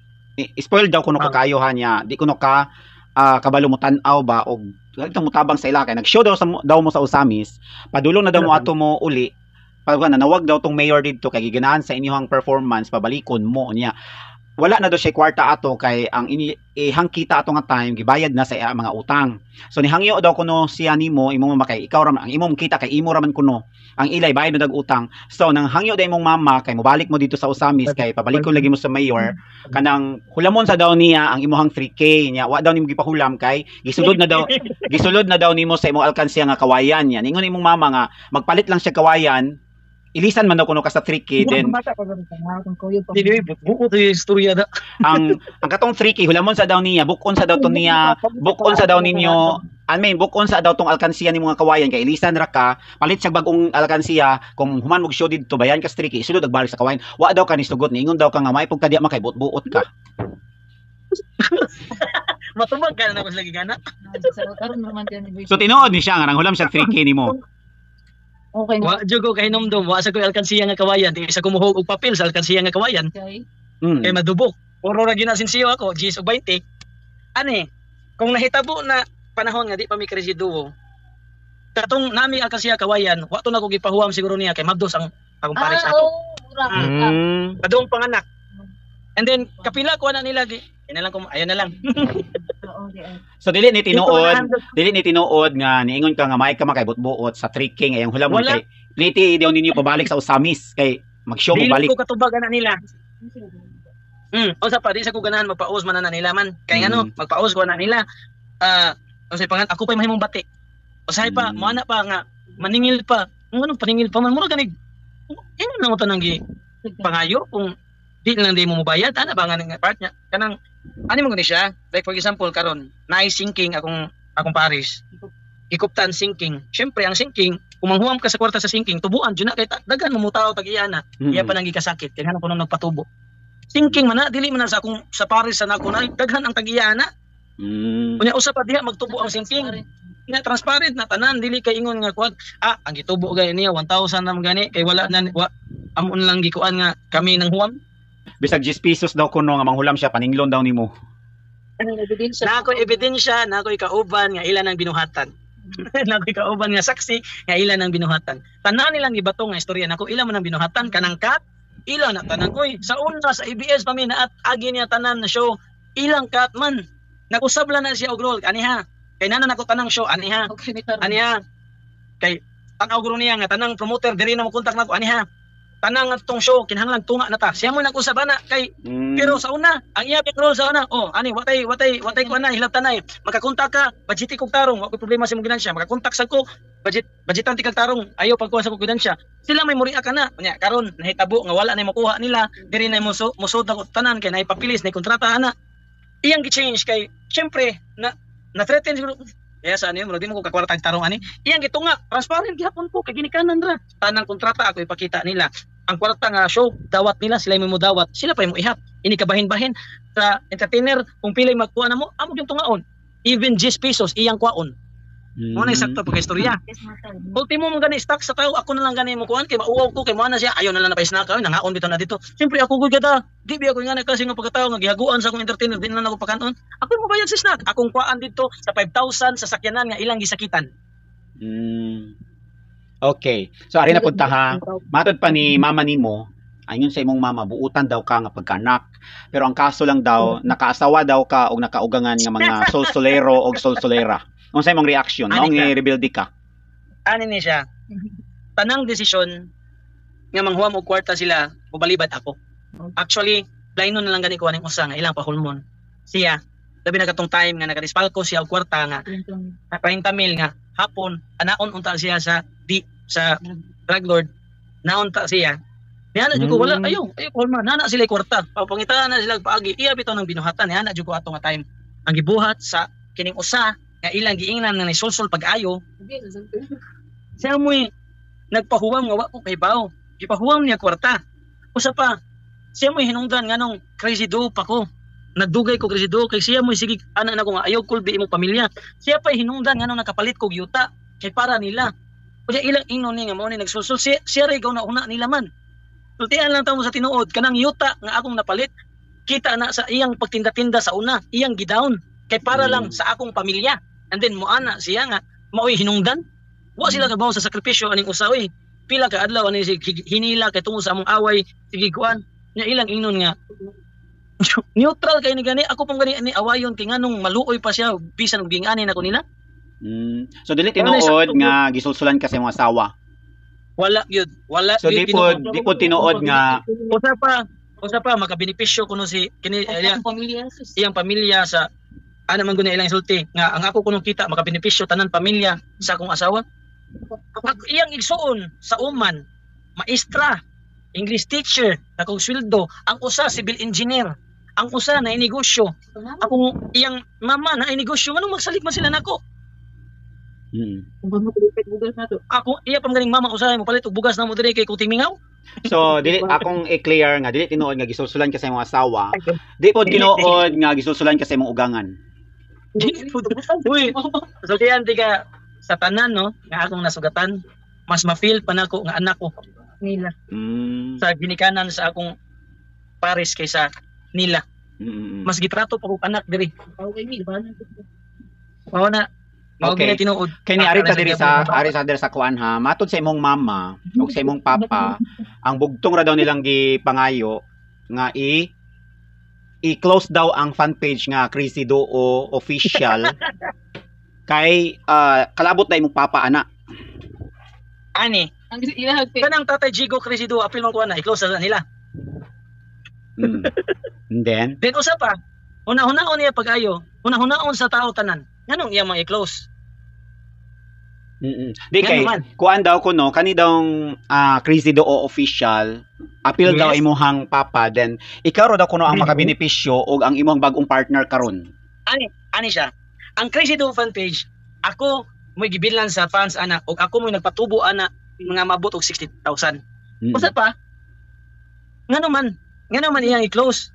Spoil daw kuno kaayo ha niya. Di kuno ka kabalo mo tan-aw ba og itong mutabang sa ila kay nag-show daw mo sa Osamis. Padulong na daw mo ato mo uli. Pag nanawag daw tong mayor dito kay giganahan sa inyong performance pabalikon mo niya. Wala na daw siya kwarta ato kay ang ihang kita ato nga time gibayad na sa mga utang. So nihangyo daw kuno siya nimo imong mama kay ikaw ra ang imong kita kay imo ra man kuno. Ang ilay bayad na dag utang. So nang hangyo daw imong mama kay mobalik mo dito sa Osamis kay pabalikon lagi mo sa mayor kanang hulamon sa daw niya ang imong 3K niya. Wa daw nimo gipahulam kay gisulod na daw nimo sa imong alkansiya nga kawayan niya. Ningon imong mama nga magpalit lang siya kawayan. Ilisan man daw kuno ka sa 3K then Dili buo to yung istorya da. ang katong 3K hulamon sa daw niya bukon sa daw to niya bukon sa daw ninyo bukon sa daw tong alkansiya ni mga kawayan kay ilisan ra ka palit sa bagong alkansiya kung human mog show dito bayan ka 3K sulod agbalik sa kawayan wa daw ka ni sugot niingon daw ka nga may pagkadiya makay buot ka. Matubag ka na ko lagi gana. So tinuod ni siya nga nang hulam siya 3K nimo. Okay na. Wa jugo kay nomdom, wa sa ko alkansiya nga kawayan, di sa kumuhog og papel sa alkansiya nga kawayan. Okay. Kay madubok. Puro ra ginasinsiyo ako, GS og 20. Ani, kung nahitabo na panahon nga di pa mi kresiduo. Katong nami alkansiya kawayan, wa to na ko gipahuwam siguro niya kay mabdos ang akong pares ako. Padung panganak. And then kapila ko na nila ayan na lang. So dili ni tinuod nga niingon ka nga may ka makay buot sa 3K ngayong hulamon kay pliti daw ninyo pabalik sa Osamis kay mag-show mo balik. Dili ko katubag na nila. Usa pa di sa ko ganahan magpaus man na nila man. Kay ano, magpaus ko na nila. Unsay pangan ako pa mahimong bati. Usahay pa mo ana pa nga maningil pa. Ano paningil pa man mura ganig. Ino na mo tanang gi pangayo kung di lang di mo mobayad ana ba nga part niya kanang ani mo gani siya like for example karon naay sinking akong Paris ikuptan sinking syempre ang sinking kung manghuam ka sa kwarta sa sinking tubuan jud na kay daghan mo mutaw tag iyana iya pa nang gikasakit kay hanap ko nang nagpatubo sinking man na dili man na sa akong sa Paris sa nako na daghan ang tag iyana unya usa pa diha magtubo ang sinking na transparent na tanan dili kay ingon nga kuan ang gitubo gani niya 1,000 na gani kay wala na amon lang gikuan nga kami nang huam. Bisag 10 pesos daw kuno nga manghulam siya paninglon daw nimo. Na ako ebidensya, na ako ikauban nga ilan ang binuhatan. Na ako ikauban nga saksi nga ilan ang binuhatan. Tanan nilang gibato nga istorya nako ilan man ang binuhatan kanang kat ilan na tanan koy sa una sa ABS pa mi na at agi niya tanan na show ilang kat man. Nakusabla na siya og role aniha. Kay nanan ako tanang show aniha. Aniha. Kay tanaw guro niya nga tanang promoter diri na mo kontak nako aniha. Tanang atong show kinahanglan tunga na ta. Siya mo nag-usab ana kay pero sa una ang iya big role sa una ani watay ko na hilabtan na makakontak ka budget kog tarong wa ko problema sa imong ginansya makakontak sa ko budgetan ti kag tarong ayo pagkuha sa kog ginansya sila may muriya ka na nya karon nahitabo nga wala na makuha nila diri na musod na tanan kay nay papilis nay kontrata ana iyang gi-change kay syempre na threaten siguro yes ani mo di mo ko kakwarta tarong ani iyang gitunga transparent gihapon ko kay ginikanan ra tanang kontrata ako ipakita nila ang kwarta nga show dawat nila sila mo dawat sila pa mo ihap ini kabahin-bahin sa entertainer kung pilay magkuha na mo amo yung tungaon even 10 pesos iyang kuhaon mo na eksakto pag istorya ultimo mo gani stock sa tao ako na lang gani mo kuhan kay mauwaw ko kay mo na siya ayaw na lang na pa-snack nangaon bitaw na dito siyempre ako gud kada di biya ko nga kasi nga pagkatao nga gihaguan sa akong entertainer din na ako pagkanon ako mo bayad sa snack akong kuhaan dito sa 5,000 sa sakyanan nga ilang gisakitan. Okay. So ari na punta ha. Matod pa ni mama nimo, ayon sa imong mama buutan daw ka nga pagkanak. Pero ang kaso lang daw nakaasawa daw ka og nakaugangan nga mga solsolero og solsolera. Unsa imong reaction? Ano nga rebuild ka? Ani ni siya. Tanang desisyon nga manghuam og kwarta sila, mobalibad ako. Actually, plaino na lang gani ko aning usa nga ilang pahulmon. Siya labi na katong time nga nagadispalko siya og kwarta nga 30,000 nga hapon anaon unta siya sa drug lord naunta siya. Niana jud ko wala ayaw forma nana sila kwarta. Papangitaan na sila paagi iya bitaw ng binuhatan niana jud ko ato nga time. Ang gibuhat sa kining usa nga ilang giingnan nga nisulsol pag-ayo. Siya mo'y nagpahuwam nga wa ko kay bao. Gipahuwam niya kwarta. Usa pa siya mo'y hinungdan nganong crazy do pa ko. Nagdugay ko crazy do kay siya mo'y sige ana na ko nga ayaw kulbi imong pamilya. Siya pa hinungdan nganong nakapalit ko yuta kay para nila. Kuya ilang ingnon ni nga mao ni nagsulsol siya ray gaw na una nila man. Sultian lang tamo sa tinuod kanang yuta nga akong napalit kita na sa iyang pagtinda-tinda sa una iyang gidown kay para lang sa akong pamilya and then moana siya nga maoy hinungdan wa sila kabaw sa sakripisyo aning usa oy pila ka adlaw ani hinila kay tungod sa among away sige kuan nya ilang ingnon nga neutral kay ni gani ako pang gani ni awayon kay nganong maluoy pa siya bisan og gingani nako nila. So dili tinuod nga gisulsulan ka sa imong asawa. Wala yun. Wala. So di po tinuod nga usa pa makabenepisyo kuno si kini iyang pamilya sa ana man guna ilang sulti nga ang ako kuno kita makabenepisyo tanan pamilya sa akong asawa. Iyang igsuon sa uman, maestra, English teacher, akong sweldo, ang usa civil engineer, ang usa na inegosyo. Akong iyang mama na inegosyo nganong magsalig man sila nako. Ako iya pang ganing mama usahay mo palit og bugas na mo dire kay kuting mingaw. So dili akong i-clear nga dili tinuod nga gisulsulan ka sa imong asawa. Di pod tinuod nga gisulsulan ka sa imong ugangan. Uy, so diyan tiga sa tanan no nga akong nasugatan mas ma-feel pa nako nga anak ko nila. Sa ginikanan sa akong pares kaysa nila. Mas gitrato pa ko anak diri. Mao na okay. Kay ni ari ta diri sa kuan ha. Matod sa imong mama ug sa imong papa, ang bugtong ra daw nilang gipangayo nga i-close daw ang fan page nga Crazy Duo official kay kalabot na imong papa ana. Ani, kanang Tatay Jigo Crazy Duo apil man ko na i-close na nila. And then usa pa, una-hunaon niya pag-ayo, una-hunaon sa tao tanan. Nganong iya mga i-close? Di kay kuan daw kuno kani daw Crazy Duo official apil daw imuhang papa then ikaw ro daw kuno ang makabenepisyo og ang imong bag-ong partner karon. Ani siya. Ang Crazy Duo fan page ako mo'y gibilan sa fans ana og ako mo'y nagpatubo ana mga mabot og 60,000. Usa pa ngano man iyang i-close.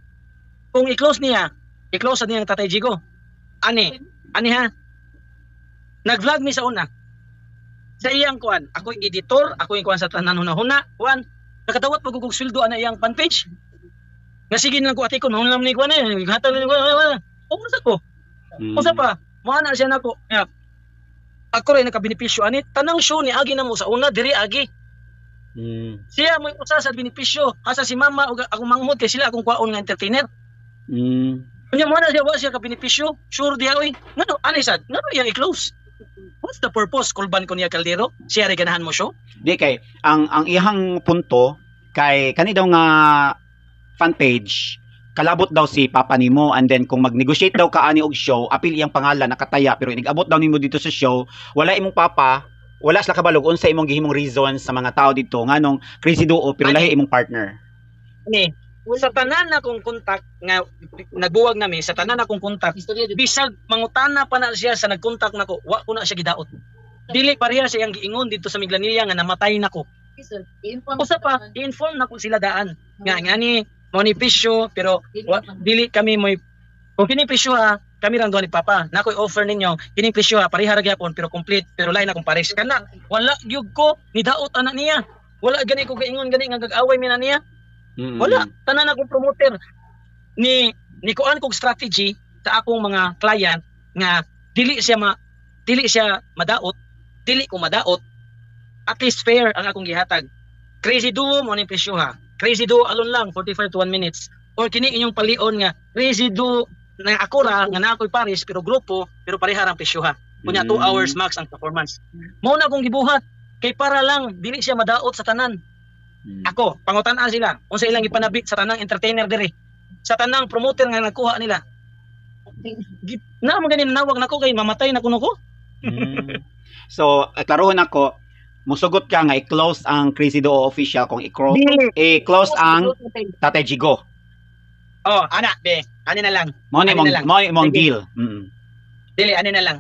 Kung i-close niya, i-close niya ang Tatay Jigo. Ani ha. Nag-vlog mi sa una. Sa iyang kuan, ako yung editor, ako yung kuan sa tanan huna-huna, kuan, nakadawat magugog sweldo ana iyang fan page. Nga sige lang ko atikon, mahon ni kuan hatag ni kuan. Usa ko. Usa pa, moana siya nako. Ako rin nakabenepisyo ani tanang show ni agi na mo sa una diri agi. Siya mo usa sa benepisyo, asa si mama ug akong manghod kay sila akong kwaon nga entertainer. Kunya mo na siya wa siya ka benepisyo, sure diha oy. Ngano ani sad, ngano iyang i-close? What's the purpose kulban ko niya Caldero? Siya rin ganahan mo show? Di kay ang ihang punto kay kani daw nga fan page kalabot daw si papa nimo and then kung mag-negotiate daw ka ani og show apil iyang pangalan nakataya pero inigabot daw nimo dito sa show wala imong papa wala sila kabalog unsa imong gihimong reason sa mga tao dito nganong Crazy Duo pero lahi imong partner. Ni sa tanan na kong kontak nga nagbuwag nami sa tanan na kong kontak bisag mangutana pa na siya sa nagkontak nako wa ko na siya gidaot dili pareha siya ang giingon dito sa Miglanilla nga namatay nako usa pa i-inform nako sila daan nga ngani mo ni pisyo pero dili kami moy kung kini pisyo ha kami rang ni papa nako i-offer ninyo kini pisyo ha pareha ra gyapon pero complete pero lain akong pares kana wala gyud ko ni daot anak niya wala gani ko gaingon gani nga gag-away mi na niya. Wala, tanan akong promoter ni kuan kog strategy sa akong mga client nga dili siya madaot, dili ko madaot. At least fair ang akong gihatag. Crazy Duo mo ni presyo ha. Crazy Duo alon lang 45 to 1 minutes. Or kini inyong palion nga Crazy Duo na ako ra nga na ako'y pares pero grupo pero pareha ra ang presyo ha. Kunya 2 hours max ang performance. Mao na akong gibuhat kay para lang dili siya madaot sa tanan. Ako, pangutan-an sila. Unsa ilang ipanabit sa tanang entertainer diri. Sa tanang promoter nga nagkuha nila. Na mo ganin nawag nako kay mamatay na kuno ko. So, klarohon ako musugot ka nga i-close ang Crazy Duo official kung Dili. i-close ang Tatay Jigo. Oh, ana, be. Ani na lang. Mo ni Ano na lang? mong Sige. deal. Dili, ani na lang.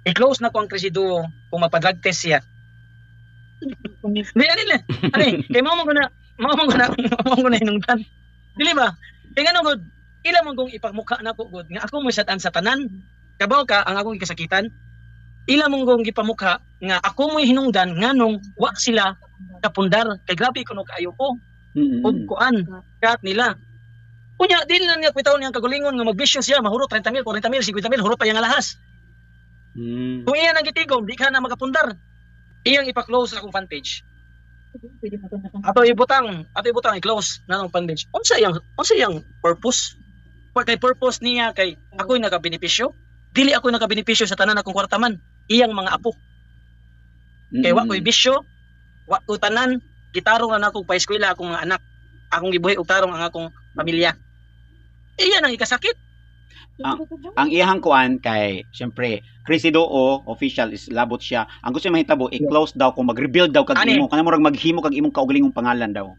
I-close na ko ang Crazy Duo kung magpa-drug test siya. Di, ani na. Ani, kay mo ko na hinungdan. Dili ba? Kay ngano gud, ila man kong ipagmukha na ko gud nga ako mo satan sa tanan. Kabaw ka ang akong ikasakitan. Ila mong kong gipamukha nga ako mo hinungdan nganong wa sila kapundar. Kay grabe kuno kaayo ko. Og kuan kat nila. Kunya dili na niya kwitaw niyang kagulingon nga magbisyo siya mahurot 30,000, 40,000, 50,000 hurot pa yang alahas. Kung iyan ang gitigom, di ka na magapundar. Iyang ipa-close na akong fan page. Ato ibutang i-close na akong fan page. Unsa iyang purpose? Kay purpose niya kay ako'y nagabenepisyo. Dili ako'y nagabenepisyo sa tanan akong kwartaman. Iyang mga apo. Kay wa ko'y bisyo, wa ko tanan, gitarong na akong pa-eskwela akong mga anak. Akong gibuhi og tarong ang akong pamilya. Iyan ang ikasakit. Ang iyang kuan kay syempre Crazy Duo official is labot siya. Ang gusto niya mahitabo i-close daw kung mag-rebuild daw kag imo kana murag maghimo kag imong kaugalingong pangalan daw.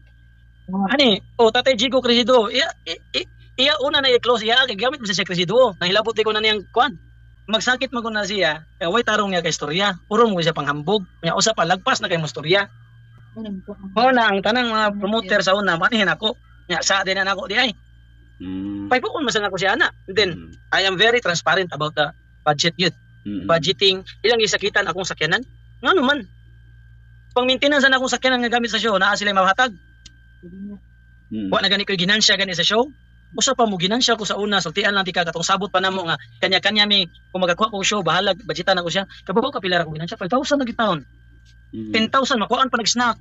Ani, Tatay Jigo Crazy Duo. Iya una na i-close iya kay gamit mo sa Crazy Duo. Nahilabot ko na niyang kuan. Magsakit man ko na siya. Kay way tarong niya kay istorya. Puro mo siya panghambog. Nya usa pa lagpas na kay istorya. Mao na ang tanang mga promoter sa una manihin ako. Nya sa din na ako di ay. Paypukon masan ako siya ana. Then I am very transparent about the budget yun. Budgeting, ilang gisakitan akong sakyanan. Ngano man. Pang maintenance na akong sakyanan nga gamit sa show, naa sila mahatag. Wa na gani ko ginansya gani sa show. Usa pa mo ginansya ko sa una, sultian lang tika katong sabot pa namo nga kanya-kanya mi kung magakuha ko show, bahala budgetan ako siya. Kabaw ka pila ra ko ginansya 5,000 na gitaon. 10,000 makuhaan pa nag-snack.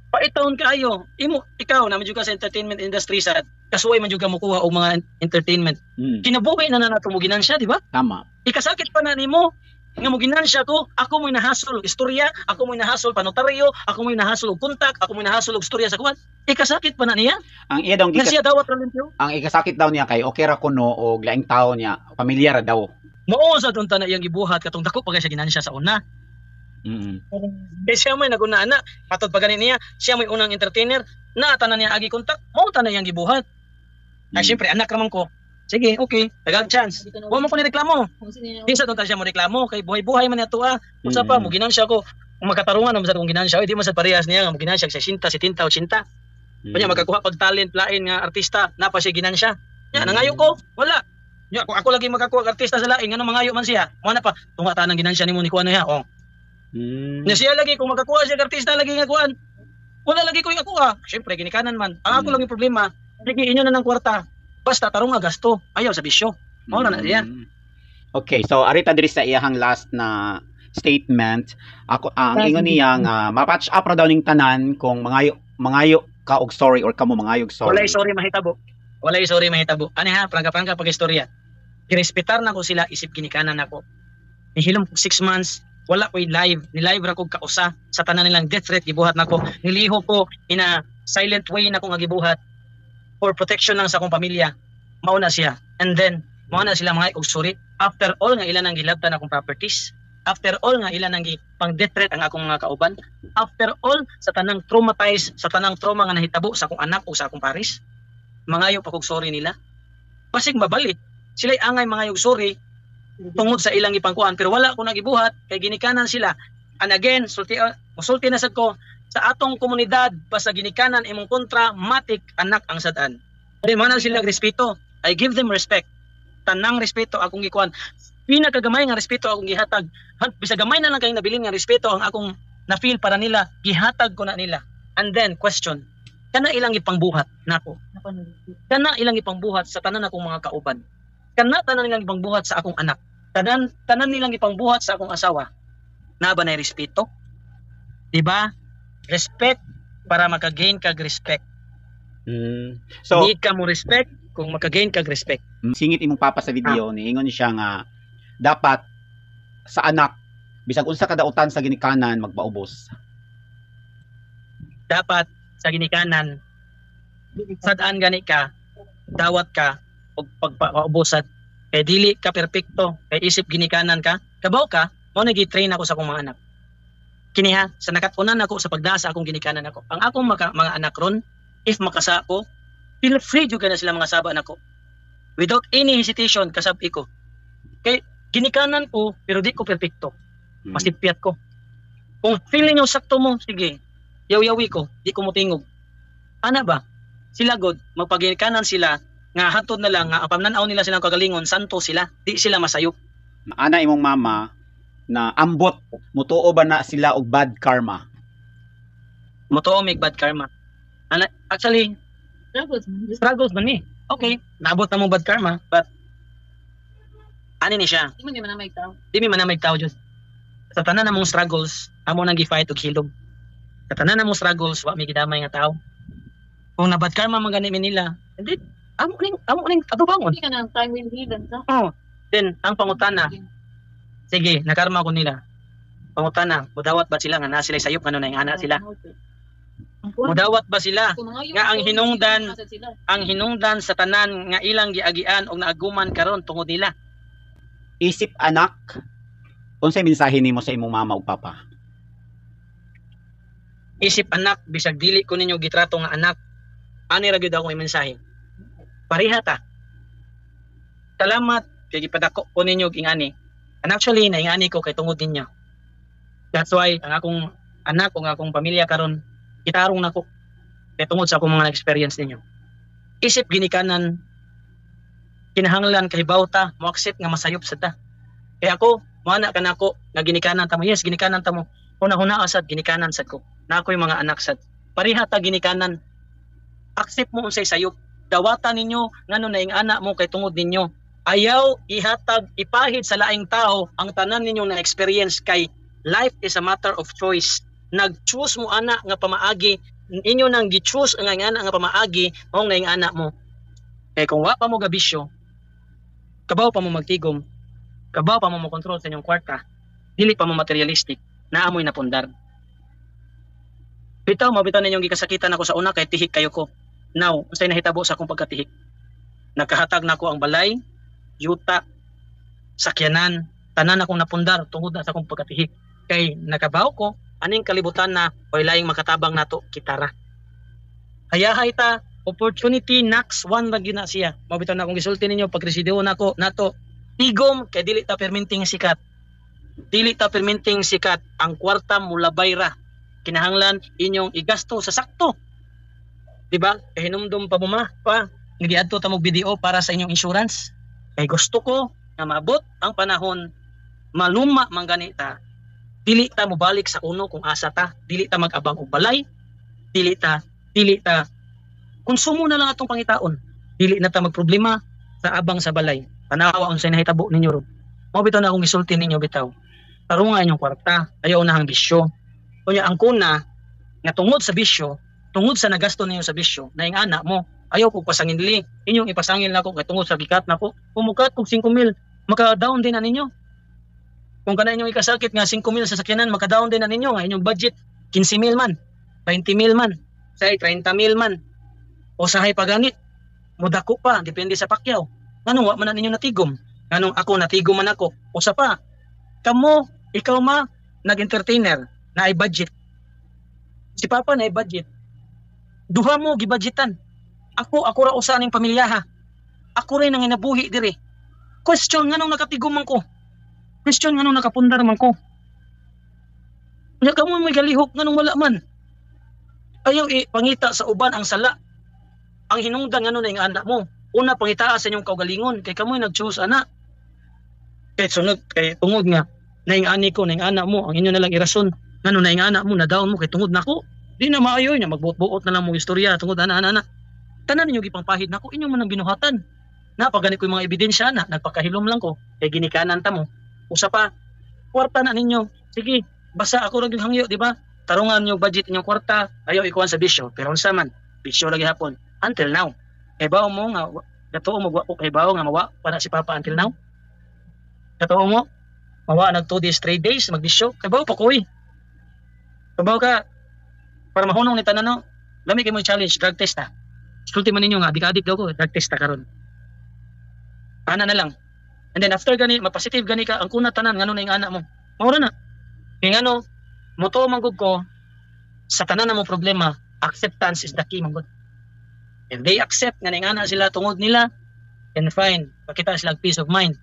Paitaon kaayo, ikaw na medyo ka sa entertainment industry sa kasuway man jud ka mokuha og mga entertainment. Kinabuhi na nato mo ginansya, di ba? Tama. Ikasakit pa na nimo nga mo ginansya ko, ako mo nahasol og istorya, ako mo nahasol pa notaryo, ako mo nahasol og kontak, ako mo nahasol og istorya sa kuwan. Ikasakit pa na niya. Ang iya daw Siya dawat ra limpyo. ang ikasakit daw niya kay okay ra kuno og laing tawo niya, pamilyar daw. Mao sa tunta na iyang gibuhat katong dako pa kay siya ginansya sa una. Kaya siya may naguna na, matod pa ganin niya, siya may unang entertainer, na tanan niya agi kontak, mao tanan iyang gibuhat. Ay syempre anak raman ko. Sige, okay, tagag chance. Wa mo ko ni reklamo. Di sa tunta siya mo reklamo kay buhay-buhay man ato ah. Usa pa mo ginansya ko. Kung magkatarungan mo sa kung ginansya, di man sa parehas niya nga mo ginansya sa 60, 70, 80. Kanya magkakuha pag talent lain nga artista, napa siya ginansya. Nya nangayo ko, wala. Nya kung ako lagi magkakuha og artista sa lain, ngano mangayo man siya. Mo na pa, tunga tanang ginansya nimo ni kuan niya. Oh. Na siya lagi kung magkakuha siya artista lagi nga kuan. Wala lagi ko ikuha. Syempre ginikanan man. Ang ako lang yung problema, sige inyo na ng kwarta. Basta tarong nga gasto. Ayaw sa bisyo. Mao na siya. Okay, so arita diri sa iyang last na statement. Ako ang ingon niya nga ma-patch up ra daw ning tanan kung mangayo ka og sorry or kamo mangayog sorry. Walay sorry mahitabo. Walay sorry mahitabo. Ani ha, prangka-prangka pag istorya. Girespetar na ko sila isip ginikanan nako. Nihilom 6 months wala ko'y ni-live ra ko kausa sa tanan nilang death threat gibuhat nako. Niliho ko in a silent way na ko nga gibuhat for protection lang sa akong pamilya. Mao na siya. And then mao na sila mga og sorry after all nga ilan ang gilabtan akong properties. After all nga ilan ang pang death threat ang akong mga kauban. After all sa tanang traumatized, sa tanang trauma nga nahitabo sa akong anak o sa akong paris. Mangayo pa kog sorry nila. Basig mabalik. Sila'y angay mangayog sorry tungod sa ilang ipangkuan pero wala ko nagibuhat kay ginikanan sila. And again, sulti na sad ko sa atong komunidad basta ginikanan imong kontra matik anak ang sadan. Di man sila respeto. I give them respect. Tanang respeto akong gikuan. Pinakagamay nga respeto akong gihatag. Bisa gamay na lang kayong nabilin nga respeto ang akong na feel para nila, gihatag ko na nila. And then question, kana ilang ipangbuhat nako. Kana ilang ipangbuhat sa tanan akong mga kauban. Kana tanan nilang ipangbuhat sa akong anak. Tanan nilang ipangbuhat sa akong asawa. Na ba na respeto? Diba? Respect para makagain kag respect. So need ka mo respect kung makagain kag respect. Singit imong papa sa video ni ingon siya nga dapat sa anak bisag unsa ka dautan sa ginikanan magpaubos. Dapat sa ginikanan sad-an gani ka dawat ka og pagpaubusan kay dili ka perpekto kay isip ginikanan ka kabaw ka mo nagi-train ako sa akong mga anak. Kini ha, sa nakatunan ako sa pagdasa akong ginikanan ako. Ang akong mga anak ron, if makasa ako, feel free jud na sila mga saba nako. Without any hesitation kasabi ko. Kay ginikanan ko pero di ko perpekto. Masipyat ko. Kung feeling nyo sakto mo, sige. Yaw-yawi ko, di ko mutingog. Ana ba? Sila god, magpagikanan sila nga hatod na lang nga pamnanaw nila silang kagalingon, santo sila, di sila masayop. Ana imong mama na ambot mutuo ba na sila og bad karma? Mutuo mig bad karma. Ana, actually, struggles man ni. Okay, naabot na mo bad karma, but ani ni siya. Di man may tao. Di mi manamay tao Diyos. Sa tanan namong struggles, amo nang gi-fight og hilom. Sa tanan namong struggles, wa mi gidamay nga tao. Kung na bad karma man gani nila, hindi amo ning atubangon. Hindi ka na time will heal ka. Oh, then ang pangutana, sige, nakarma ko nila. Pangutana, mudawat ba sila nga na sila sayop ngano na yung anak sila? Mudawat ba sila nga ang hinungdan sa tanan nga ilang giagian og naaguman karon tungod nila? Isip anak, unsay mensahe nimo sa imong mama ug papa? Isip anak, bisag dili ko ninyo gitrato nga anak, ani ra gyud ako may mensahe. Pareha ta. Salamat kay gipadako ko ninyo ingani. And actually naingani ko kay tungod ninyo. That's why ang akong anak ug akong pamilya karon gitarong nako kay tungod sa akong mga experience ninyo. Isip ginikanan kinahanglan kay bawta mo accept nga masayop sa ta. Kaya ako moana ka nako nga ginikanan ta mo. Yes, ginikanan ta mo. Una-una asad ginikanan sad ko. Na ako'y mga anak sad. Pareha ta ginikanan. Accept mo unsay sayop. Dawatan ninyo ngano na ing anak mo kay tungod ninyo. Ayaw ihatag ipahid sa laing tao ang tanan ninyo na experience kay life is a matter of choice. Nag-choose mo anak nga pamaagi, inyo nang gi-choose ang anak nga pamaagi mao nga ing anak mo. Kay kung wa pa mo gabisyo, kabaw pa mo magtigom, kabaw pa mo kontrol sa inyong kwarta, dili pa mo materialistic, naamoy na pundar. Bitaw mabitaw ninyong gikasakitan ako sa una kay tihik kayo ko. Now, unsay nahitabo sa akong pagkatihik? Nagkahatag na ako ang balay, yuta, sakyanan, tanan akong napundar tungod na sa akong pagkatihik. Kay nakabaw ko, aning kalibutan na o laing makatabang nato kitara. Hayahay ta, opportunity knocks one lagi na siya. Mabitaw na akong gisulti ninyo pag residiyo nako nato. Tigom kay dili ta perminting sikat. Dili ta perminting sikat ang kwarta mula bayra. Kinahanglan inyong igasto sa sakto. Diba? Kay hinumdum pa pa nagiadto ta mo video para sa inyong insurance. Kay gusto ko na maabot ang panahon maluma man ganita. Dili ta mobalik sa uno kung asa ta, dili ta mag-abang og balay, dili ta konsumo na lang atong pangitaon. Dili na ta magproblema sa abang sa balay. Tanawa unsay nahitabo ninyo ron. Mao bitaw na akong gisulti ninyo bitaw. Tarungan inyong kwarta, ayaw na hang bisyo. Kunya ang kuna nga tungod sa bisyo, tungod sa nagasto ninyo sa bisyo, na ing anak mo, ayaw ko pasangin dili. Inyong ipasangin na ko kay tungod sa gikat na ko. Pumukat kog 5,000, maka-down din na ninyo. Kung kana inyong ikasakit nga 5,000 sa sakyanan, maka-down din na ninyo nga inyong budget 15,000 man, 20,000 man, say 30,000 man. O sahay paganit, mudako pa, depende sa pakyaw. Nganong wa man na ninyo natigom? Nganong ako natigom man ako? Usa pa, kamo, ikaw ma, nag-entertainer, na ay budget. Si Papa na ay budget. Duha mo gibudgetan. Ako ra usa ning pamilyaha. Ako rin ang inabuhi diri. Question nganong nakatigom man ko? Question nganong nakapundar man ko? Nya kamo may galihok nganong wala man. Ayaw pangita sa uban ang sala. Ang hinungdan ngano na ing anak mo. Una pangita sa inyong kaugalingon kay kamoy nag-choose anak. Kay sunod kay tungod nga naing ani ko naing anak mo ang inyo na lang irason. Ngano naing anak mo na daon mo kay tungod nako. Di na maayo niya magbuot-buot na lang mo istorya tungod ana. Tanan ninyo gipangpahid nako inyo man ang binuhatan. Napagani ko yung mga ebidensya na nagpakahilom lang ko kay ginikanan ta mo. Usa pa kwarta na ninyo. Sige, basta ako ra gyud hangyo, di ba? Tarungan niyo budget inyong kwarta, ayaw ikuan sa bisyo, pero unsa man, bisyo lagi hapon until now. Kay bawo mo nga gato mo kay bawo nga mawa para si Papa until now. Gato mo mawa nag 2 days, 3 days magbisyo. Kay bawo pa ko eh. Kabaw ka para mahunong ni tanan no. Lami kay mo challenge drug test ta. Sulti man ninyo nga adik-adik daw ko drug test ta karon. Ana na lang. And then after gani, ma-positive gani ka, ang kuna tanan ngano na yung anak mo. Maura na. Kaya ano, moto manggod ko, sa tanan na mo problema, acceptance is the key manggod. If they accept nga na sila tungod nila, then fine, pakita sila peace of mind.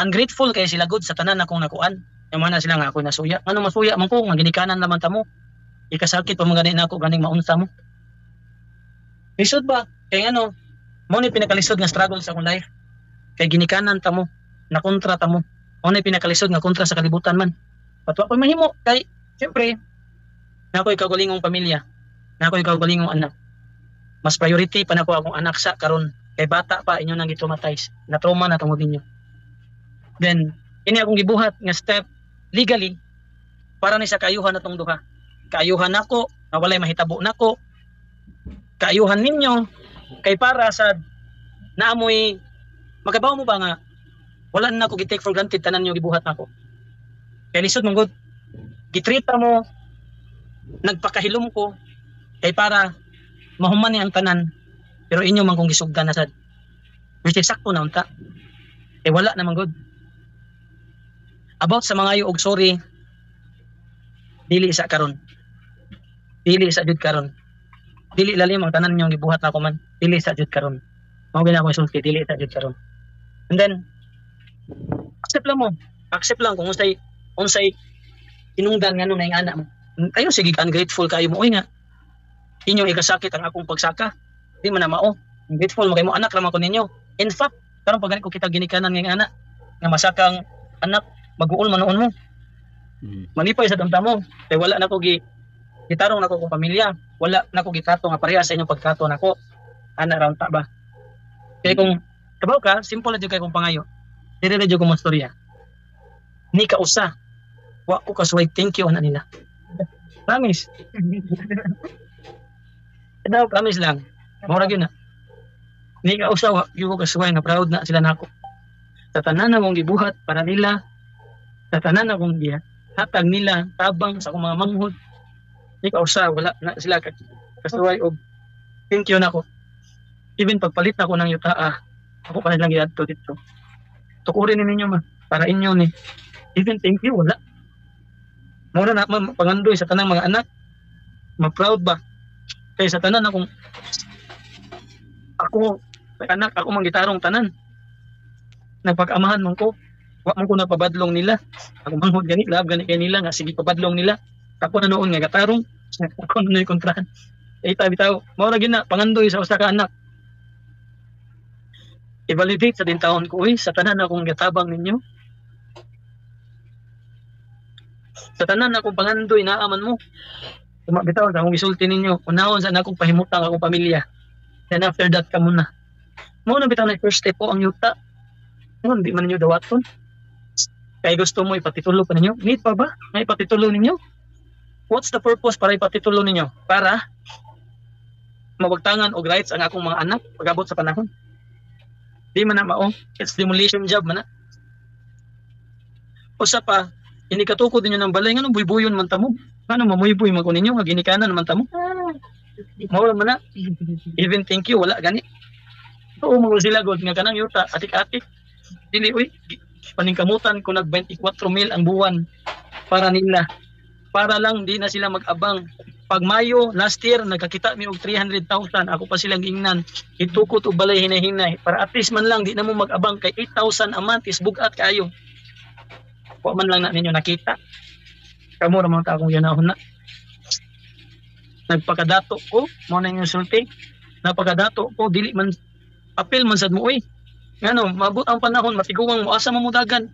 Ungrateful kay sila good sa tanan na kung nakuan. Yung mana sila nga ako nasuya. Ano masuya man ko, nga ginikanan naman ta mo. Ikasakit pa mga ganin ako, ganing maunsa mo. Lisod ba? Kaya ano, mo ni pinakalisod nga struggle sa akong life. Kay ginikanan ta mo, nakontra ta mo. Mo ni pinakalisod nga kontra sa kalibutan man. Patwa ko mahimo kay siyempre na ako kaugalingong pamilya, na ako kaugalingong anak. Mas priority pa na ko akong anak sa karon kay bata pa inyo nang gitraumatize, na trauma na tungod ninyo. Then ini akong gibuhat nga step legally para ni sa kaayuhan natong duha. Kaayuhan nako, na walay mahitabo nako. Kaayuhan ninyo kay para sa naamoy magabaw mo ba nga wala na ako gi-take for granted tanan nyo gibuhat nako. Kaya lisod mong good, gitrita mo, nagpakahilom ko, kay para mahuman ni ang tanan, pero inyo man kong gisugdan na sad. Which is sakto na unta. Eh wala naman good. About sa mga og sorry, dili sa karon. Dili sa jud karon. Dili lalim ang tanan nyo gibuhat na ko man. Dili sa jud karon. Mao gina ko isulti, dili sa jud karon. And then, accept lang mo. Accept lang kung unsay inungdan nga nung anak mo. Kayo sige ungrateful kayo mo. Uy nga, inyong ikasakit ang akong pagsaka. Di man na mao. Ungrateful mo kayo mo, anak raman ko ninyo. In fact, karong pag ko kita ginikanan ng anak, nga masakang anak, mag-uol manoon mo. Manipay sa damdam mo. Kaya wala na ko gitarong na ko kong pamilya. Wala na ko gikato nga pareha sa inyong pagkato na ko. Anak raon ta ba? Kaya kung kabaw ka, simple na dyan kayo kong pangayo. Dire na dyan kong mastorya. Ni ka usa. Wa ko kasuway thank you ana nila. Promise. Daw promise lang. Mura gyud na. Ni ka usa wa gyud ko kasuway nga proud na sila nako. Sa tanan na mong gibuhat para nila. Sa tanan na kong hatag nila tabang sa akong mga manghod. Ni ka usa wala na sila kasuway og thank you nako. Even pagpalit na ko ng yuta ako pa lang giadto dito. Tukurin ninyo ma para inyo ni. Even thank you wala. Mura na pangandoy sa tanang mga anak. Ma-proud ba? Kaya sa tanan ako anak, ako mang gitarong tanan. Nagpag-amahan man ko. Wa man ko napabadlong nila. Ako manghod gani, lab gani kay nila nga sige pabadlong nila. Ako na noon nga gatarong. Ako na kontrahan. Bitaw, mura gyud na pangandoy sa usa ka anak. I-validate sa din taon ko, sa tanan akong gatabang ninyo. Sa tanan akong pangandoy naaman mo. Bitaw sa akong isulti ninyo. Unahon sa akong pahimutang akong pamilya. Then after that ka muna. Muna bitaw na first step po ang yuta. Hindi man ninyo dawaton. Kaya gusto mo ipatitulo pa ninyo. Need pa ba na ipatitulo ninyo? What's the purpose para ipatitulo ninyo? Para mabagtangan og rights ang akong mga anak pag-abot sa panahon. Di man na mao. It's demolition job man na. Usa pa, hindi katukod ninyo ng balay. Anong buy-buyon man tamo? Ano mamuyboy man ko ninyo? Nga ginikanan man tamo? Mawala man na. Even thank you, wala gani. Oo, mga sila god nga kanang yuta, atik-atik. Dili, uy, paningkamutan ko nag 24,000 ang buwan para nila. Para lang di na sila mag-abang. Pag Mayo, last year, nagkakita mi og 300,000. Ako pa silang ingnan. Itukot o balay hinay-hinay. Para at least man lang, di na mo mag-abang kay 8,000 a month is bugat kayo. Huwag man lang na ninyo nakita. Kamura mga takong yanahon na. Nagpakadato ko, mo na yung sulti. Napakadato ko, dili man, apel man sad mo, uy. Ngano, mabot ang panahon, matiguang mo, asa mamudagan.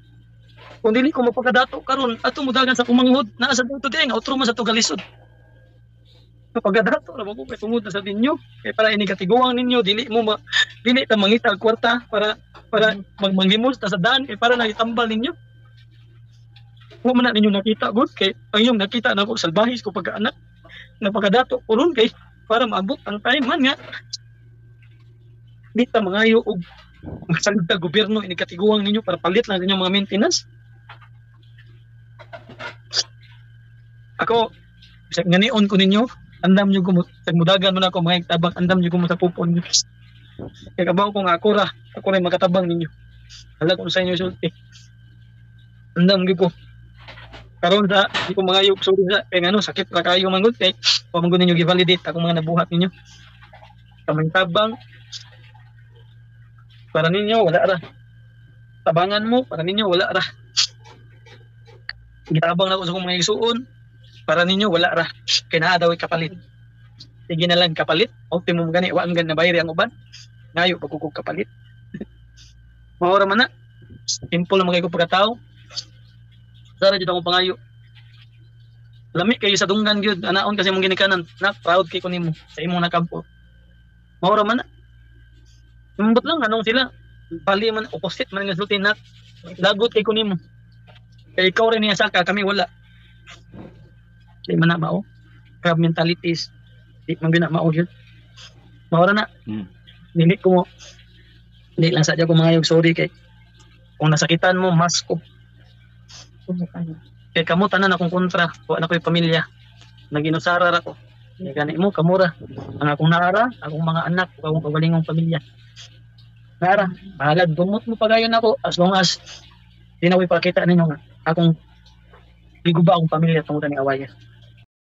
Kung dili ko mapakadato karon ato mudagan sa kumanghod, naa sa dito din, outro man sa tugalisod. Pagadato ra mo kay tungod na sa ninyo, kay para ini katiguang ninyo, dili ta mangita og kwarta para magmanglimos ta sa daan, kay para nagitambal ninyo. Wa man na ninyo nakita gud kay ang inyong nakita na ko salbahis ko pagkaanak. Napakadato ko ron kay para maabot ang time man nga. Di ta mangayo og masalita gobyerno ini katiguang ninyo para palit lang ninyo mga maintenance. Ako sa ganion ko ninyo, andam nyo gumo mudagan mo na ako mga tabang, andam nyo gumo sa pupon nyo. Kaya kabaw ko nga ako rin makatabang ninyo. Hala ko sa inyo sulti. Andam nyo ko. karon sa di ko mga yug sorry sa kay ano sakit ra kayo manggod kay wa man gud ninyo gi-validate akong mga nabuhat ninyo. Kamay tabang para ninyo wala ra. Tabangan mo para ninyo wala ra. Gitabang na ko sa akong mga igsuon para ninyo wala ra. Kay naa daw kapalit. Sige na lang kapalit. Optimum gani wa ang nabayari ang uban. Ngayo pagkukog kapalit. Mao ra man na. Simple na magay ko pagkatao. Sara jud akong pangayo. Lami kayo sa dunggan gyud. Anaon kasi mong ginikanan. Na proud kay ko nimo sa imong nakampo. Mao ra man na. Mambot lang anong sila. Bali man opposite man nga sulti na. Lagot kay ko nimo. Kay ikaw rin niya saka kami wala. Di man na mao. Crab mentalities. Di man gina mao gyud. Mao ra na. Dili ko mo. Di lang sadya ko mga sorry kay kung nasakitan mo mas ko. Kay kamo tanan akong kontra, wa na ko'y pamilya. Naginusara ra ko. Kay gani mo kamura. Ang akong naara, akong mga anak, akong kagalingong pamilya. Naara, bahala gumot mo pagayon ako as long as di na ko'y pakita ninyo nga akong iguba akong pamilya tungod ni awaya.